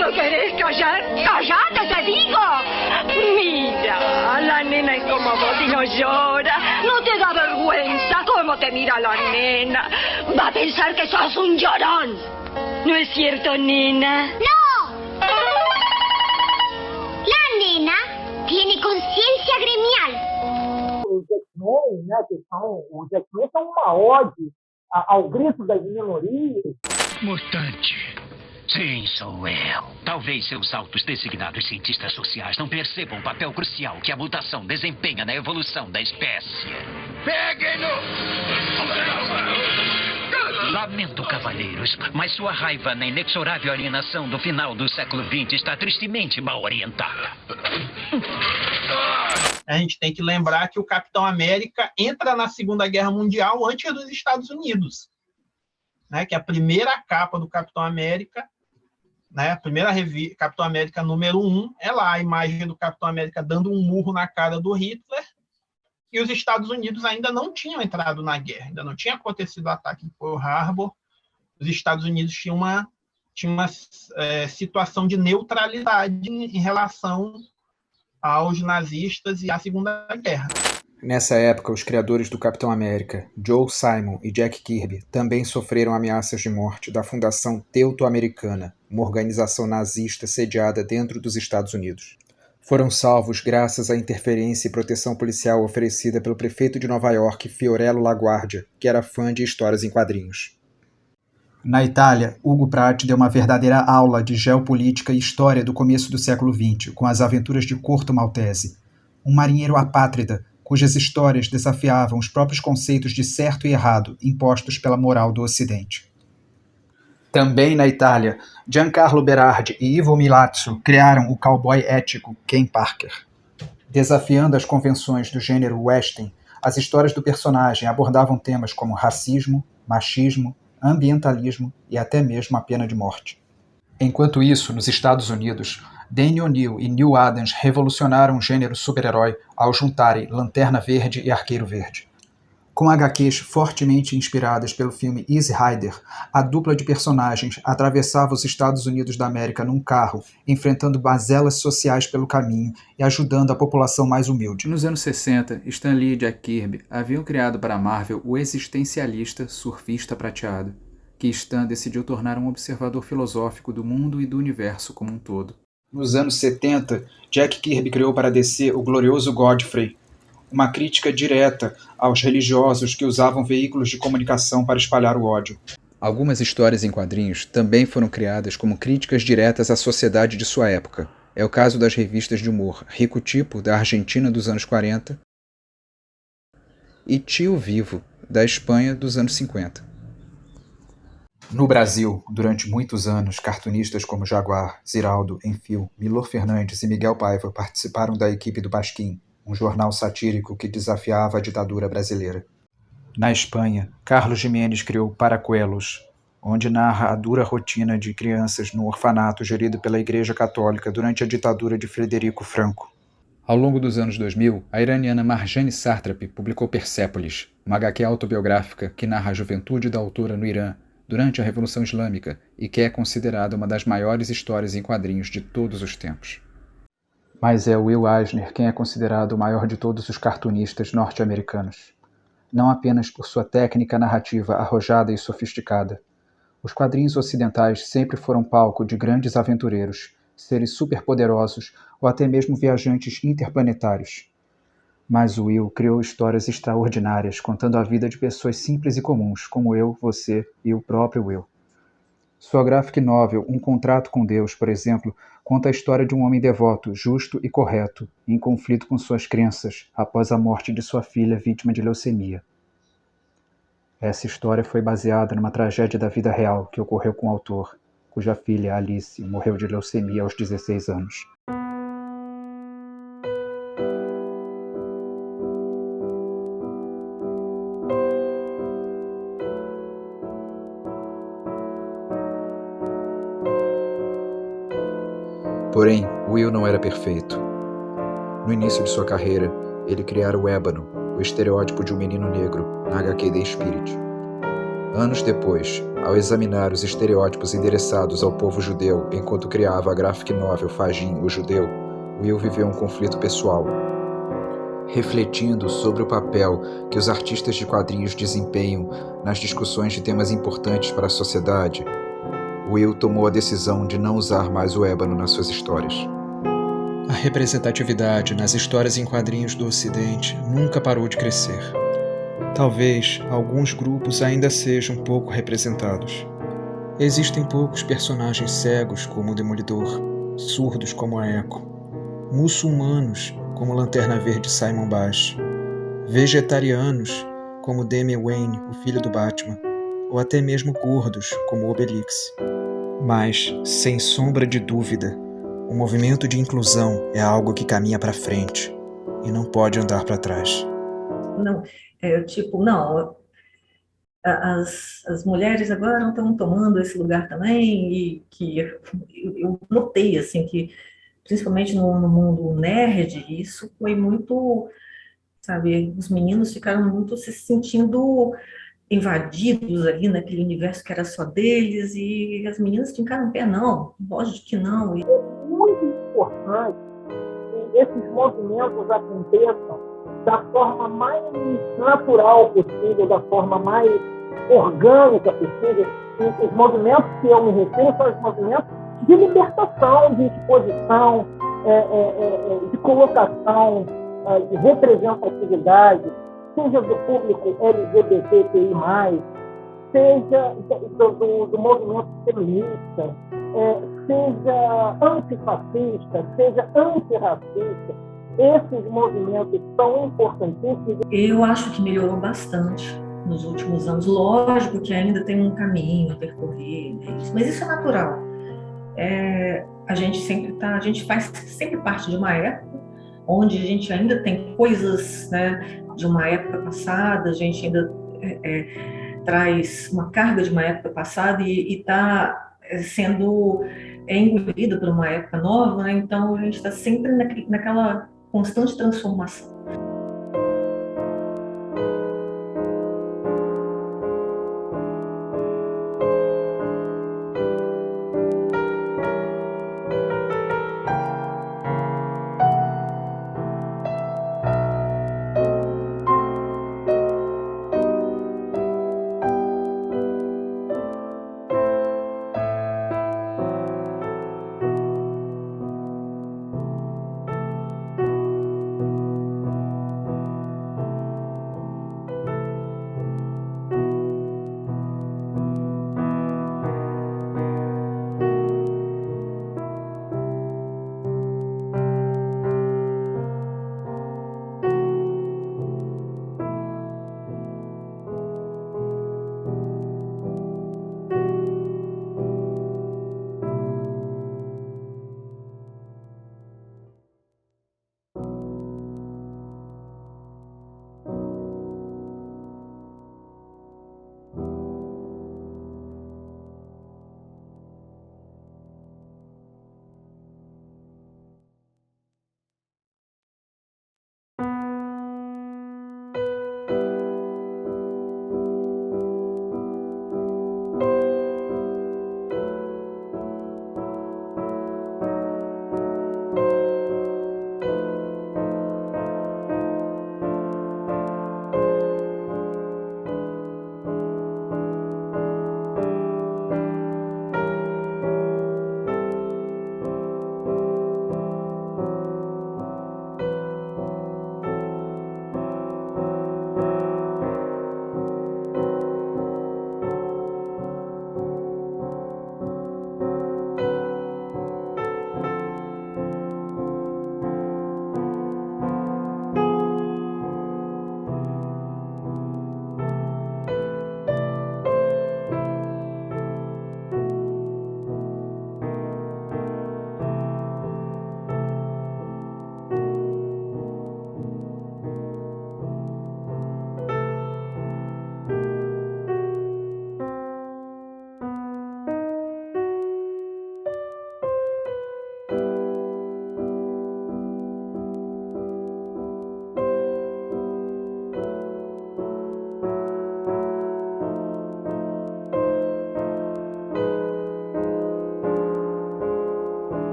Speaker 8: ¿No querés callar? ¡Cállate, te digo! Mira, la nena es como vos y no llora. ¿No te da vergüenza cómo te mira la nena? Va a pensar que sos un llorón. ¿No es cierto, nena? ¡No! La nena tiene conciencia gremial.
Speaker 9: Os X-Men, né, que são uma ode ao grito das minorias.
Speaker 10: Mutante. Sim, sou eu. Talvez seus altos designados cientistas sociais não percebam o papel crucial que a mutação desempenha na evolução da espécie.
Speaker 7: Peguem-no!
Speaker 10: Lamento, cavalheiros, mas sua raiva na inexorável alienação do final do século XX está tristemente mal orientada.
Speaker 3: A gente tem que lembrar que o Capitão América entra na Segunda Guerra Mundial antes dos Estados Unidos. Né, que a primeira capa do Capitão América, né, a primeira revista, Capitão América número 1, é lá a imagem do Capitão América dando um murro na cara do Hitler, e os Estados Unidos ainda não tinham entrado na guerra, ainda não tinha acontecido o ataque em Pearl Harbor. Os Estados Unidos tinham uma situação de neutralidade em relação aos nazistas e à Segunda Guerra.
Speaker 1: Nessa época, os criadores do Capitão América, Joe Simon e Jack Kirby, também sofreram ameaças de morte da Fundação Teuto-Americana, uma organização nazista sediada dentro dos Estados Unidos. Foram salvos graças à interferência e proteção policial oferecida pelo prefeito de Nova York, Fiorello LaGuardia, que era fã de histórias em quadrinhos. Na Itália, Ugo Pratt deu uma verdadeira aula de geopolítica e história do começo do século XX, com as aventuras de Corto Maltese, um marinheiro apátrida, cujas histórias desafiavam os próprios conceitos de certo e errado impostos pela moral do Ocidente. Também na Itália, Giancarlo Berardi e Ivo Milazzo criaram o cowboy ético Ken Parker. Desafiando as convenções do gênero western, as histórias do personagem abordavam temas como racismo, machismo, ambientalismo e até mesmo a pena de morte. Enquanto isso, nos Estados Unidos, Danny O'Neill e Neil Adams revolucionaram o gênero super-herói ao juntarem Lanterna Verde e Arqueiro Verde. Com HQs fortemente inspiradas pelo filme Easy Rider, a dupla de personagens atravessava os Estados Unidos da América num carro, enfrentando mazelas sociais pelo caminho e ajudando a população mais humilde. Nos anos 60, Stan Lee e Jack Kirby haviam criado para a Marvel o existencialista Surfista Prateado, que Stan decidiu tornar um observador filosófico do mundo e do universo como um todo. Nos anos 70, Jack Kirby criou para a DC o Glorioso Godfrey, uma crítica direta aos religiosos que usavam veículos de comunicação para espalhar o ódio. Algumas histórias em quadrinhos também foram criadas como críticas diretas à sociedade de sua época. É o caso das revistas de humor Rico Tipo, da Argentina dos anos 40, e Tio Vivo, da Espanha dos anos 50. No Brasil, durante muitos anos, cartunistas como Jaguar, Ziraldo, Enfio, Milor Fernandes e Miguel Paiva participaram da equipe do Pasquim, um jornal satírico que desafiava a ditadura brasileira. Na Espanha, Carlos Jiménez criou Paracuelos, onde narra a dura rotina de crianças no orfanato gerido pela Igreja Católica durante a ditadura de Frederico Franco. Ao longo dos anos 2000, a iraniana Marjane Satrapi publicou Persépolis, uma HQ autobiográfica que narra a juventude da autora no Irã durante a Revolução Islâmica e que é considerada uma das maiores histórias em quadrinhos de todos os tempos. Mas é Will Eisner quem é considerado o maior de todos os cartunistas norte-americanos. Não apenas por sua técnica narrativa arrojada e sofisticada. Os quadrinhos ocidentais sempre foram palco de grandes aventureiros, seres superpoderosos ou até mesmo viajantes interplanetários. Mas Will criou histórias extraordinárias, contando a vida de pessoas simples e comuns, como eu, você e o próprio Will. Sua graphic novel, Um Contrato com Deus, por exemplo, conta a história de um homem devoto, justo e correto, em conflito com suas crenças, após a morte de sua filha vítima de leucemia. Essa história foi baseada numa tragédia da vida real que ocorreu com o autor, cuja filha, Alice, morreu de leucemia aos 16 anos. Porém, Will não era perfeito. No início de sua carreira, ele criara o ébano, o estereótipo de um menino negro, na HQ The Spirit. Anos depois, ao examinar os estereótipos endereçados ao povo judeu enquanto criava a graphic novel Fagin, o Judeu, Will viveu um conflito pessoal. Refletindo sobre o papel que os artistas de quadrinhos desempenham nas discussões de temas importantes para a sociedade, Will tomou a decisão de não usar mais o ébano nas suas histórias. A representatividade nas histórias em quadrinhos do Ocidente nunca parou de crescer. talvez alguns grupos ainda sejam pouco representados. Existem poucos personagens cegos como o Demolidor, surdos como a Echo, muçulmanos como Lanterna Verde Simon Bash, vegetarianos como Damian Wayne, o filho do Batman, ou até mesmo gordos como Obelix. Mas, sem sombra de dúvida, o movimento de inclusão é algo que caminha para frente e não pode andar para trás.
Speaker 6: Não, não, as mulheres agora estão tomando esse lugar também, e que eu notei, assim, que principalmente no mundo nerd, isso foi muito, sabe, os meninos ficaram muito se sentindo invadidos ali naquele universo que era só deles, e as meninas ficaram pé, não, lógico que não.
Speaker 9: É muito importante que esses movimentos aconteçam da forma mais natural possível, da forma mais orgânica possível. E os movimentos que eu me refiro são os movimentos de libertação, de exposição, de colocação, de representatividade, seja do público LGBTQI+, seja do movimento feminista, seja antifascista, seja antirracista. Esses movimentos são importantíssimos.
Speaker 6: Eu acho que melhorou bastante nos últimos anos. Lógico que ainda tem um caminho a percorrer, né? Mas isso é natural. A gente faz sempre parte de uma época onde a gente ainda tem coisas, né, de uma época passada, a gente ainda traz uma carga de uma época passada e está sendo engolida por uma época nova, né? Então a gente está sempre naquela constante transformação.